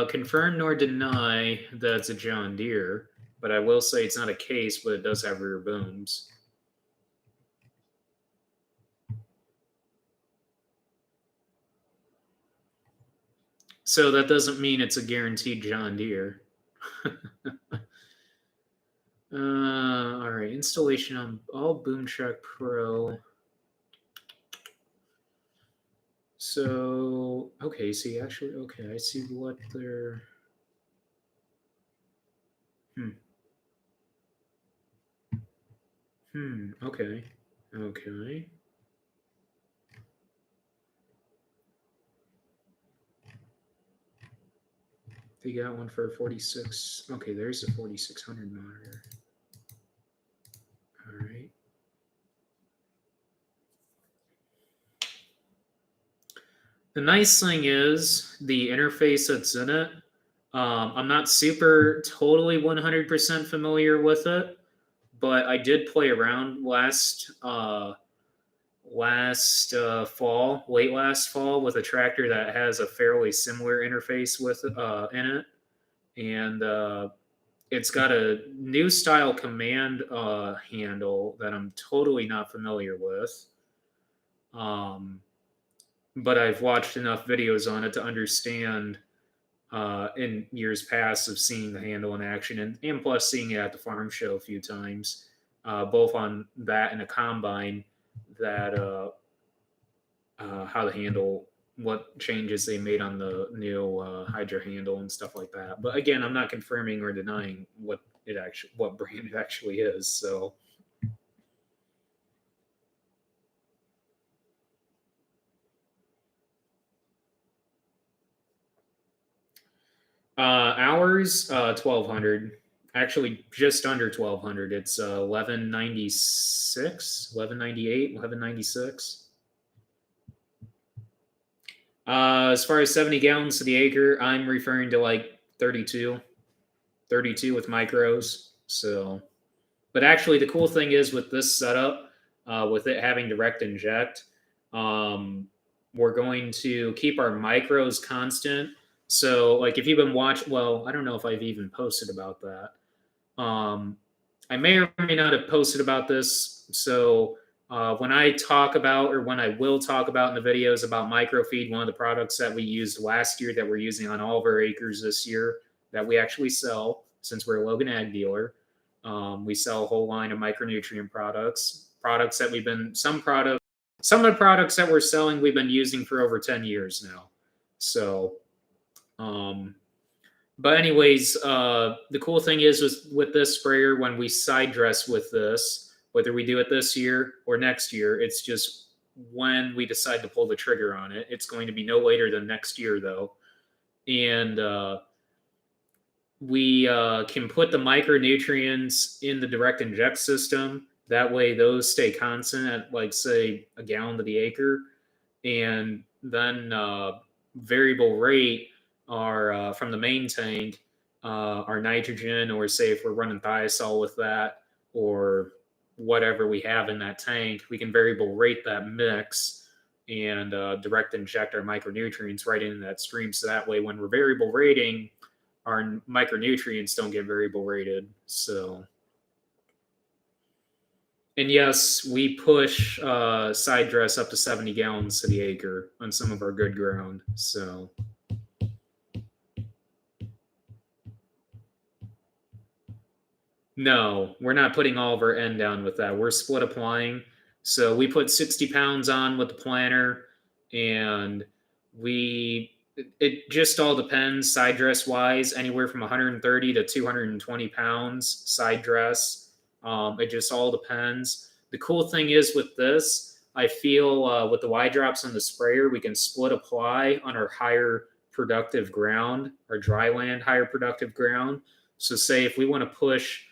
confirm nor deny that it's a John Deere, but I will say it's not a case, but it does have rear booms. So that doesn't mean it's a guaranteed John Deere. All right, installation on all BoomTrack Pro. So okay, see, actually, okay, I see what they're. Okay, okay. They got one for 46. Okay, there's a 4600 monitor. All right. The nice thing is the interface that's in it. I'm not super totally 100% familiar with it, but I did play around fall, late last fall, with a tractor that has a fairly similar interface with in it, and it's got a new style command handle that I'm totally not familiar with. But I've watched enough videos on it to understand in years past of seeing the handle in action and plus seeing it at the farm show a few times, both on that and a combine, that how the handle, what changes they made on the new Hydra handle and stuff like that. But again, I'm not confirming or denying what brand it actually is. So hours 1200, actually just under 1200. It's 1196, 1198, 1196. As far as 70 gallons to the acre, I'm referring to like 32 with micros. So, but actually, the cool thing is with this setup, with it having direct inject, we're going to keep our micros constant. So, like if you've been watching, well, I don't know if I've even posted about that. I may or may not have posted about this. So, when I talk about, or when I will talk about in the videos about microfeed, one of the products that we used last year that we're using on all of our acres this year that we actually sell, since we're a Logan Ag dealer, we sell a whole line of micronutrient products that some of the products that we're selling we've been using for over 10 years now. So, but anyways, the cool thing is with this sprayer, when we side dress with this, whether we do it this year or next year, it's just when we decide to pull the trigger on it. It's going to be no later than next year, though. And we can put the micronutrients in the direct inject system. That way, those stay constant at, like, say, a gallon to the acre. And then variable rate are from the main tank, our nitrogen, or say if we're running thiazole with that, or whatever we have in that tank, we can variable rate that mix and direct inject our micronutrients right into that stream. So that way, when we're variable rating, our micronutrients don't get variable rated. So And yes, we push side dress up to 70 gallons to the acre on some of our good ground. So no, we're not putting all of our N down with that. We're split applying. So we put 60 pounds on with the planter, and it just all depends side dress wise, anywhere from 130 to 220 pounds side dress. It just all depends. The cool thing is with this, I feel with the Y drops on the sprayer, we can split apply on our higher productive ground, our dry land, higher productive ground. So, say if we want to push,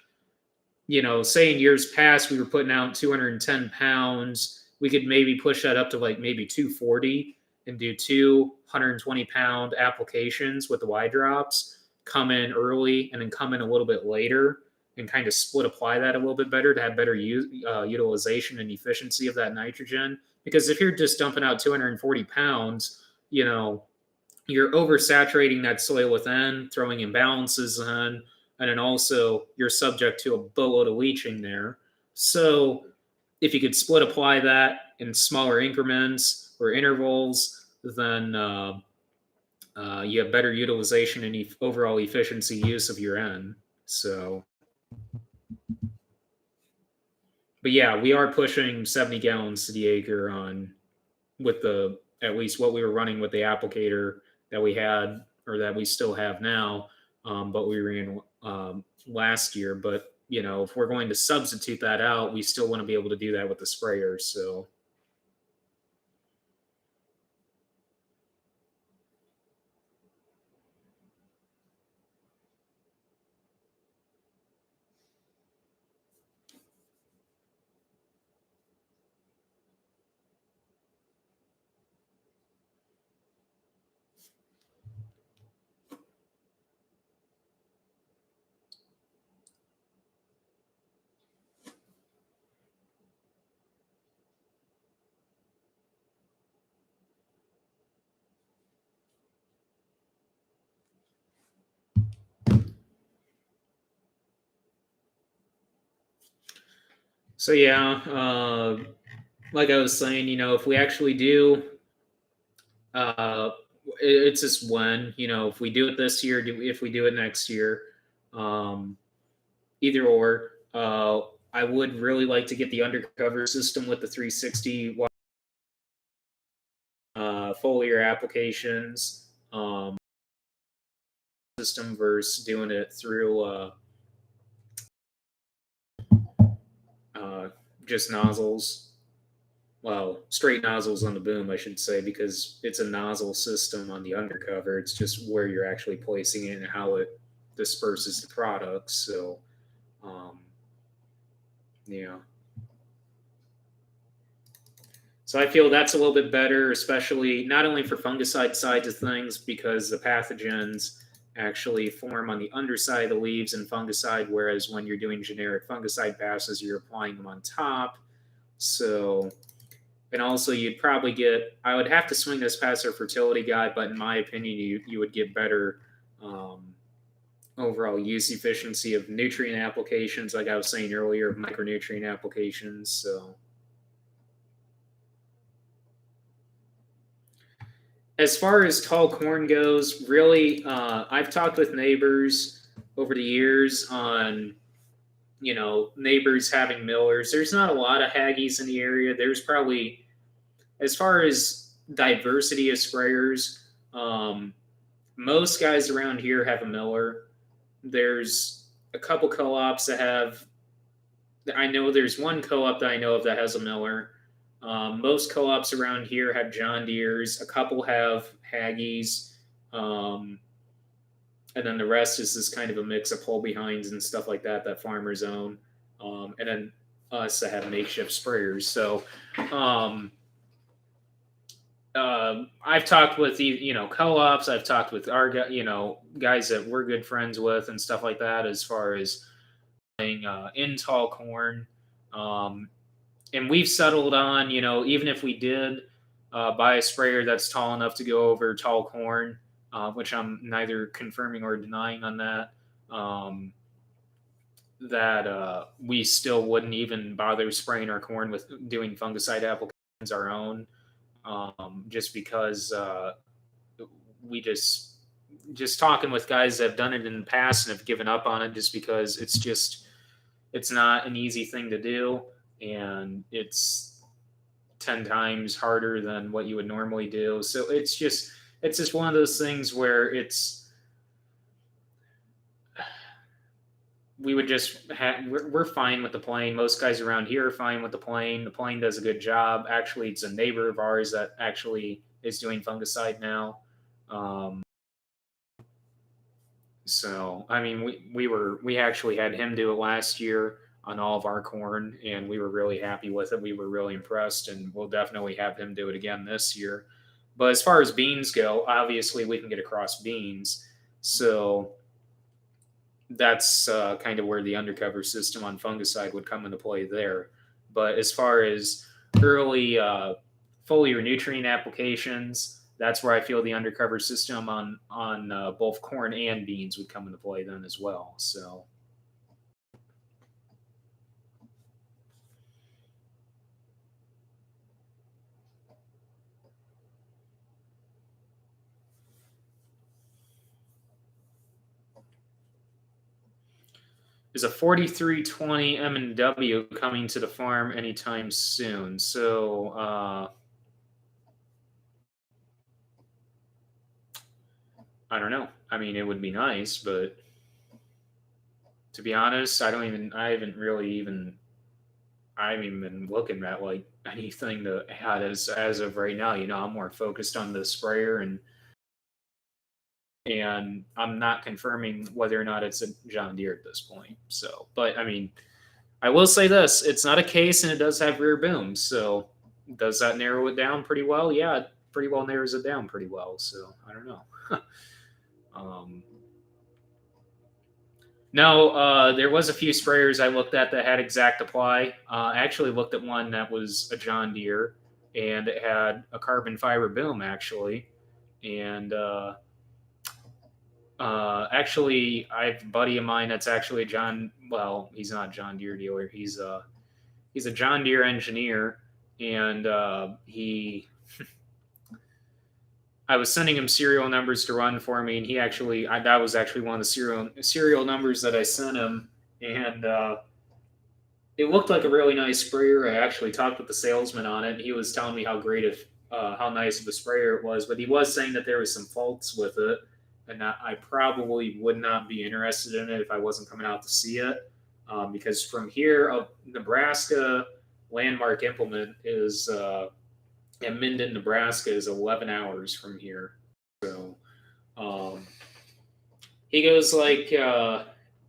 say in years past we were putting out 210 pounds, we could maybe push that up to like maybe 240 and do 220-pound applications with the Y drops, come in early and then come in a little bit later and kind of split apply that a little bit better to have better utilization and efficiency of that nitrogen. Because if you're just dumping out 240 pounds, you're oversaturating that soil with N, throwing imbalances in, and then also you're subject to a boatload of leaching there. So if you could split apply that in smaller increments or intervals, then you have better utilization and overall efficiency use of your N. So, but yeah, we are pushing 70 gallons to the acre on with the at least what we were running with the applicator that we had or that we still have now, but we ran last year. But if we're going to substitute that out, we still want to be able to do that with the sprayer. So yeah, like I was saying, if we actually do, uh, it's just when, if we do it this year, if we do it next year, um, either or. I would really like to get the undercover system with the 360 foliar applications system versus doing it through uh, just nozzles. Well, straight nozzles on the boom, I should say, because it's a nozzle system on the undercover. It's just where you're actually placing it and how it disperses the products. So, um, yeah. So I feel that's a little bit better, especially not only for fungicide sides of things, because the pathogens actually form on the underside of the leaves and fungicide, whereas when you're doing generic fungicide passes, you're applying them on top. So, and also you'd probably get, I would have to swing this past our fertility guide, but in my opinion, you would get better overall use efficiency of nutrient applications, like I was saying earlier, of micronutrient applications. So, as far as tall corn goes, really, I've talked with neighbors over the years on, neighbors having millers. There's not a lot of Haggies in the area. There's probably, as far as diversity of sprayers, most guys around here have a miller. There's a couple co-ops that have. I know there's one co-op that I know of that has a miller. Most co-ops around here have John Deere's. A couple have Haggies, um, and then the rest is this kind of a mix of pull behinds and stuff like that that farmers own, and then us that have makeshift sprayers. So, um, I've talked with co-ops. I've talked with our guys that we're good friends with and stuff like that as far as playing in tall corn. Um, and we've settled on, even if we did buy a sprayer that's tall enough to go over tall corn, which I'm neither confirming or denying on that, that we still wouldn't even bother spraying our corn with doing fungicide applications our own, just because we just talking with guys that have done it in the past and have given up on it just because it's not an easy thing to do, and it's 10 times harder than what you would normally do. So it's just one of those things where we would just we're fine with the plane. Most guys around here are fine with the plane. The plane does a good job. Actually, it's a neighbor of ours that actually is doing fungicide now. So I mean, we actually had him do it last year on all of our corn, and we were really happy with it. We were really impressed, and we'll definitely have him do it again this year. But as far as beans go, obviously we can get across beans, so that's kind of where the undercover system on fungicide would come into play there. But as far as early foliar nutrient applications, that's where I feel the undercover system on both corn and beans would come into play then as well. So is a 4320 M&W coming to the farm anytime soon? So I don't know. I mean, it would be nice, but to be honest, I haven't even been looking at like anything to add as of right now. I'm more focused on the sprayer, and I'm not confirming whether or not it's a John Deere at this point. So, but I mean, I will say this: it's not a case, and it does have rear booms. So, does that narrow it down pretty well? Yeah, it pretty well narrows it down pretty well. So, I don't know. um, No, there was a few sprayers I looked at that had exact apply. I actually looked at one that was a John Deere, and it had a carbon fiber boom actually. And actually, I have a buddy of mine that's actually a John. Well, he's not a John Deere dealer. He's a John Deere engineer, and I was sending him serial numbers to run for me, and that was actually one of the serial numbers that I sent him, and it looked like a really nice sprayer. I actually talked with the salesman on it, and he was telling me how nice of a sprayer it was, but he was saying that there was some faults with it, and that I probably would not be interested in it if I wasn't coming out to see it, because from here, Nebraska landmark implement is. And Minden, Nebraska is 11 hours from here. So um, he goes like,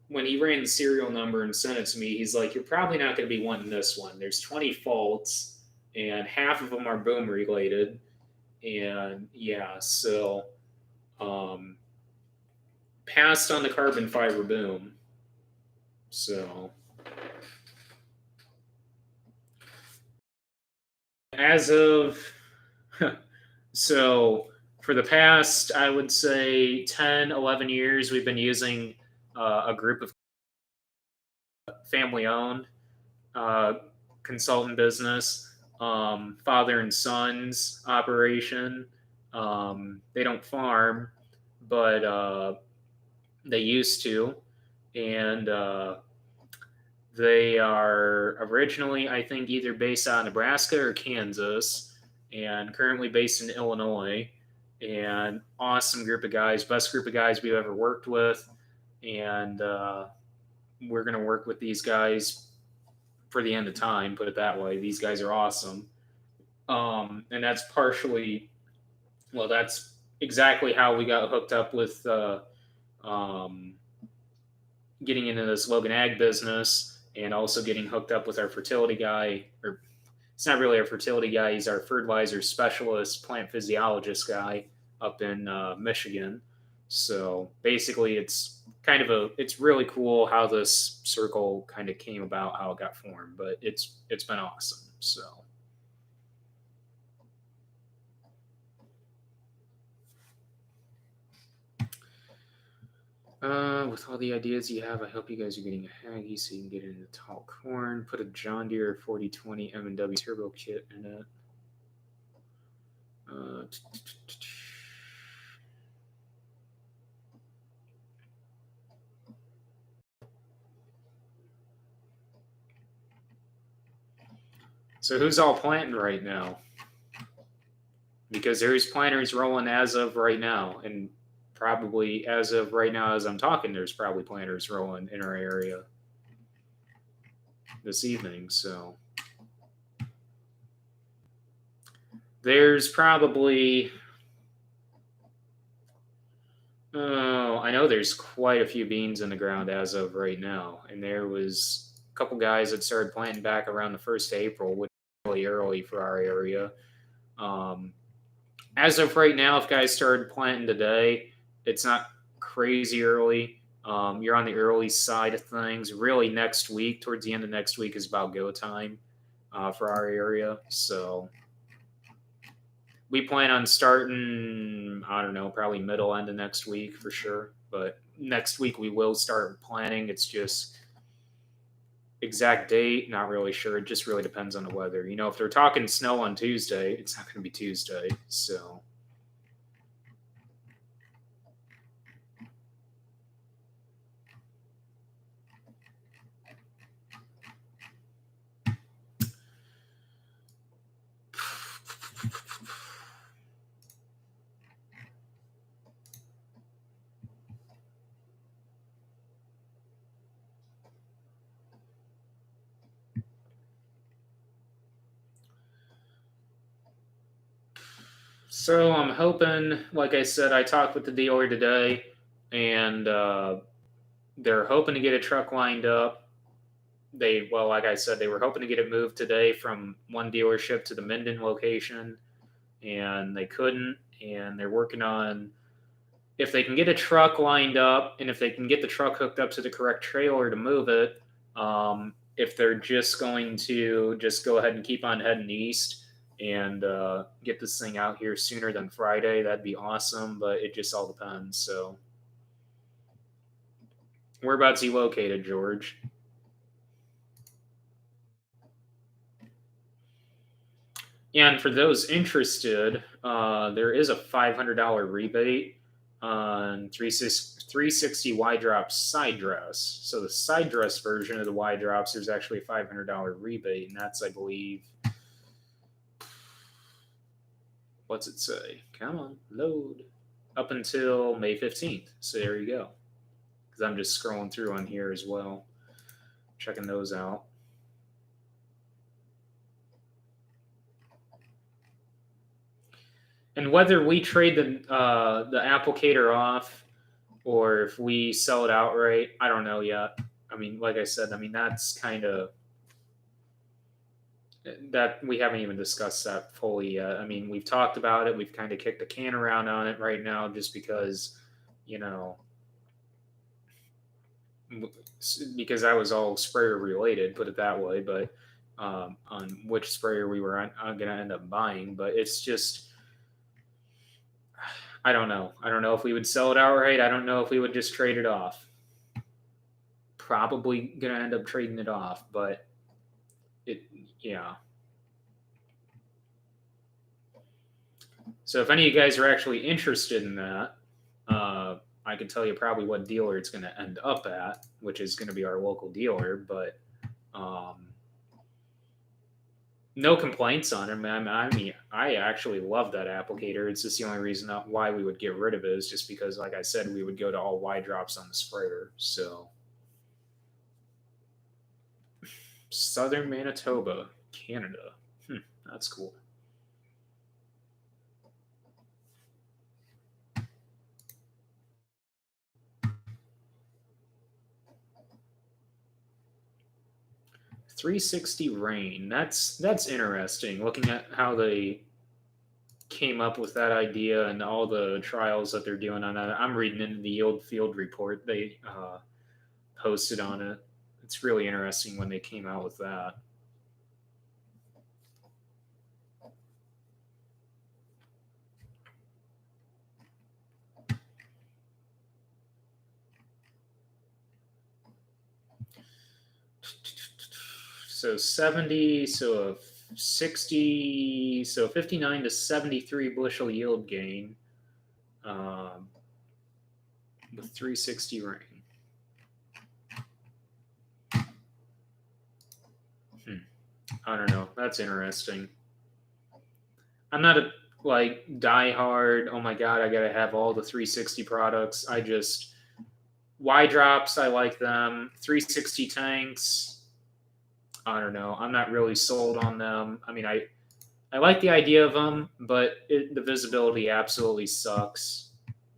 when he ran the serial number and sent it to me, he's like, you're probably not going to be wanting this one. There's 20 faults, and half of them are boom related. And yeah, so um, passed on the carbon fiber boom. So as of so for the past, I would say 10, 11 years, we've been using a group of family owned uh, consultant business, father and sons operation. They don't farm, but they used to. And they are originally, I think, either based out of Nebraska or Kansas, and currently based in Illinois. And awesome group of guys, best group of guys we've ever worked with. And we're going to work with these guys for the end of time, put it that way. These guys are awesome. And that's exactly how we got hooked up with um, getting into this Logan Ag business, and also getting hooked up with our fertility guy. Or it's not really our fertility guy, he's our fertilizer specialist, plant physiologist guy up in Michigan. So basically, it's really cool how this circle kind of came about, how it got formed, but it's been awesome. So With all the ideas you have, I hope you guys are getting a Haggy so you can get into tall corn. Put a John Deere 4020 M&W turbo kit in it. So who's all planting right now? Because there's planters rolling as of right now, and probably as of right now as I'm talking, there's probably planters rolling in our area this evening. So there's probably, oh, I know there's quite a few beans in the ground as of right now, and there was a couple guys that started planting back around the 1st of April, which is really early for our area. As of right now, if guys started planting today, it's not crazy early. You're on the early side of things. Really, next week, towards the end of next week, is about go time for our area. So we plan on starting, I don't know, probably middle end of next week for sure. But next week we will start planning. It's just exact date, not really sure. It just really depends on the weather. You know, if they're talking snow on Tuesday, it's not going to be Tuesday. So. So I'm hoping, like I said, I talked with the dealer today, and they're hoping to get a truck lined up. Well, like I said, they were hoping to get it moved today from one dealership to the Minden location, and they couldn't. And they're working on if they can get a truck lined up, and if they can get the truck hooked up to the correct trailer to move it. If they're just going to just go ahead and keep on heading east and get this thing out here sooner than Friday, that'd be awesome. But it just all depends. So, whereabouts are you located, George? And for those interested, there is a $500 rebate on 360 Y drops side dress. So the side dress version of the Y drops, there's actually a $500 rebate, and that's, I believe, what's it say? Come on, load. Up until May 15th. So there you go. Because I'm just scrolling through on here as well, checking those out. And whether we trade the applicator off or if we sell it outright, I don't know yet. I mean, like I said, I mean that's kind of that we haven't even discussed that fully yet. I mean, we've talked about it. We've kind of kicked the can around on it right now, just because, you know, because I was all sprayer related, put it that way. But on which sprayer we were going to end up buying, but it's just I don't know. I don't know if we would sell it outright. I don't know if we would just trade it off. Probably gonna end up trading it off, but yeah. So if any of you guys are actually interested in that, I can tell you probably what dealer it's going to end up at, which is going to be our local dealer. But no complaints on it, man. I mean, I actually love that applicator. It's just the only reason why we would get rid of it is just because, like I said, we would go to all Y drops on the sprayer. So, Southern Manitoba, Canada. That's cool. .360 rain. That's interesting. Looking at how they came up with that idea and all the trials that they're doing on that. I'm reading into the yield field report they posted on it. It's really interesting when they came out with that. So 70, so a 60, so 59 to 73 bushel yield gain with 360 rain. I don't know. That's interesting. I'm not a diehard. Oh my god, I gotta have all the 360 products. I just Y drops. I like them. 360 tanks. I don't know. I'm not really sold on them. I mean, I like the idea of them, but the visibility absolutely sucks.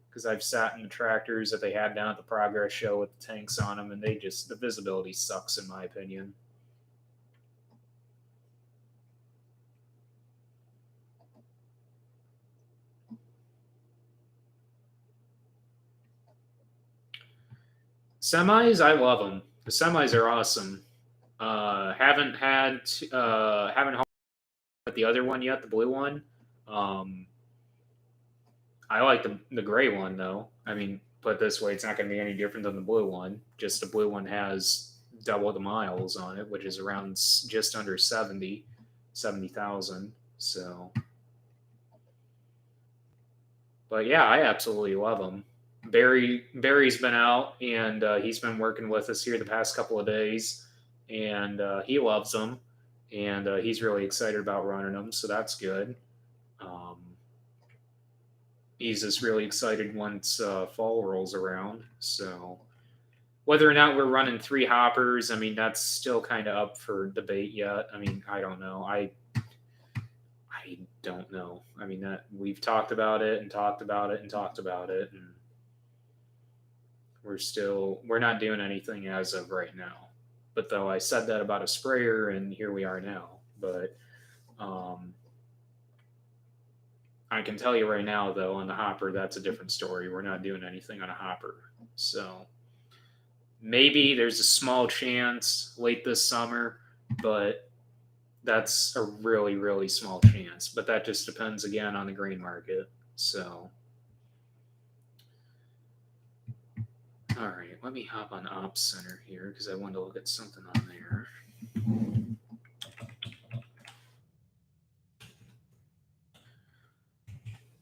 Because I've sat in the tractors that they had down at the Progress Show with the tanks on them, and the visibility sucks in my opinion. Semis, I love them. The semis are awesome. Haven't hauled the other one yet, the blue one. I like the gray one though. I mean, put it this way, it's not going to be any different than the blue one. Just the blue one has double the miles on it, which is around just under 70,000. So, but yeah, I absolutely love them. Barry's been out and he's been working with us here the past couple of days, and he loves them, and he's really excited about running them, so that's good. Um, he's just really excited once fall rolls around. So whether or not we're running 3 hoppers, I mean that's still kind of up for debate yet. I mean, I don't know. I don't know. I mean that we've talked about it and talked about it and talked about it, and we're not doing anything as of right now. But though I said that about a sprayer, and here we are now. But I can tell you right now, though, on the hopper, that's a different story. We're not doing anything on a hopper. So maybe there's a small chance late this summer, but that's a really, really small chance. But that just depends again on the grain market. So, all right, let me hop on Ops Center here because I want to look at something on there.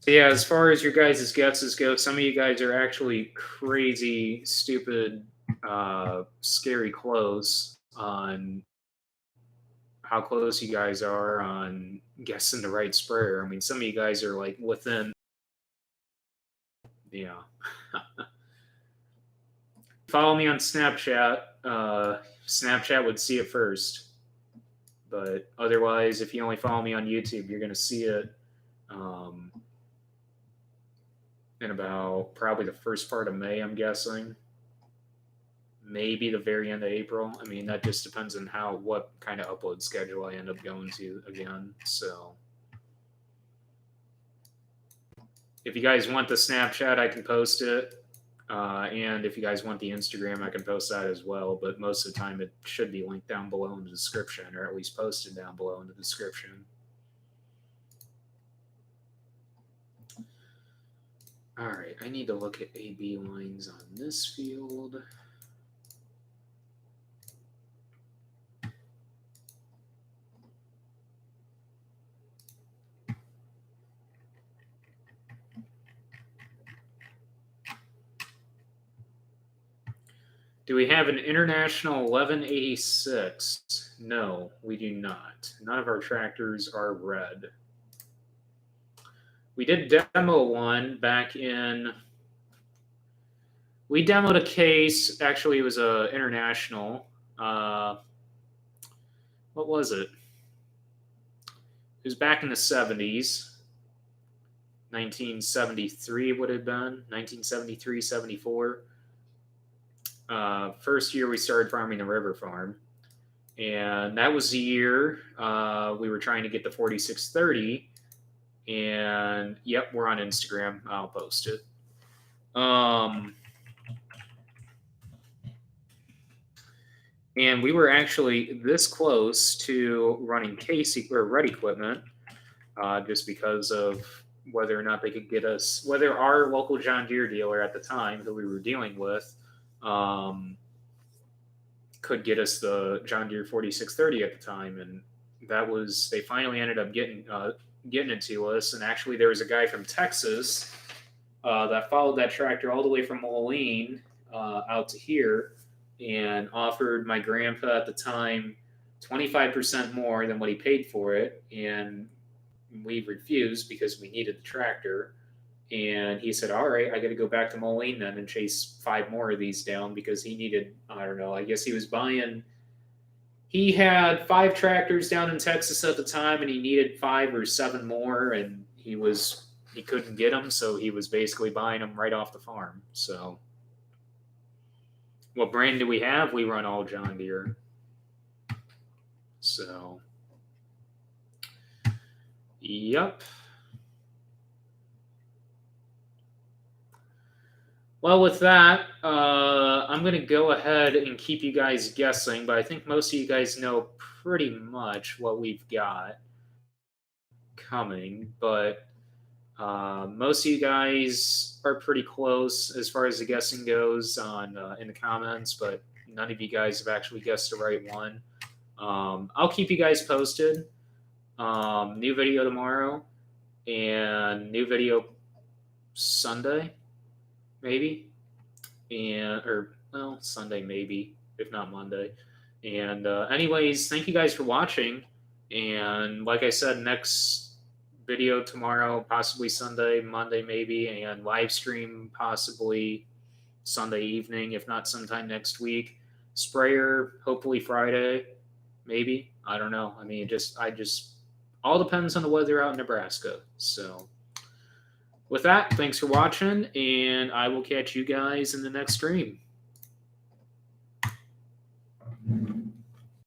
So yeah, as far as your guys' guesses go, some of you guys are actually crazy, stupid, scary close on how close you guys are on guessing the right sprayer. I mean, some of you guys are like within, yeah. Follow me on Snapchat. Snapchat would see it first. But otherwise, if you only follow me on YouTube, you're going to see it in about probably the first part of May, I'm guessing. Maybe the very end of April. I mean, that just depends on what kind of upload schedule I end up going to again. So if you guys want the Snapchat, I can post it. And if you guys want the Instagram, I can post that as well. But most of the time, it should be linked down below in the description, or at least posted down below in the description. All right, I need to look at AB lines on this field. Do we have an International 1186? No, we do not. None of our tractors are red. We did demo one back in. We demoed a case. Actually, it was a international. What was it? It was back in the 70s. 1973 would have been. 1973, 74. First year we started farming the river farm. And that was the year we were trying to get the 4630. And yep, we're on Instagram. I'll post it. And we were actually this close to running case or red equipment, just because of whether or not they could get us, whether our local John Deere dealer at the time that we were dealing with could get us the John Deere 4630 at the time, and they finally ended up getting it to us. And actually, there was a guy from Texas that followed that tractor all the way from Moline out to here, and offered my grandpa at the time 25% more than what he paid for it, and we refused because we needed the tractor. And he said, "All right, I got to go back to Moline then and chase 5 more of these down," because he needed, I don't know, I guess he had 5 tractors down in Texas at the time, and he needed 5 or 7 more, and he couldn't get them, so he was basically buying them right off the farm. So, what brand do we have? We run all John Deere. So, yep. Well, with that, I'm going to go ahead and keep you guys guessing, but I think most of you guys know pretty much what we've got coming. But most of you guys are pretty close as far as the guessing goes in the comments, but none of you guys have actually guessed the right one. I'll keep you guys posted. New video tomorrow and new video Sunday, maybe, Sunday maybe, if not Monday. And anyways, thank you guys for watching. And like I said, next video tomorrow, possibly Sunday, Monday maybe, and live stream possibly Sunday evening, if not sometime next week. Sprayer hopefully Friday, maybe. I don't know. I mean, I just all depends on the weather out in Nebraska. So with that, thanks for watching, and I will catch you guys in the next stream.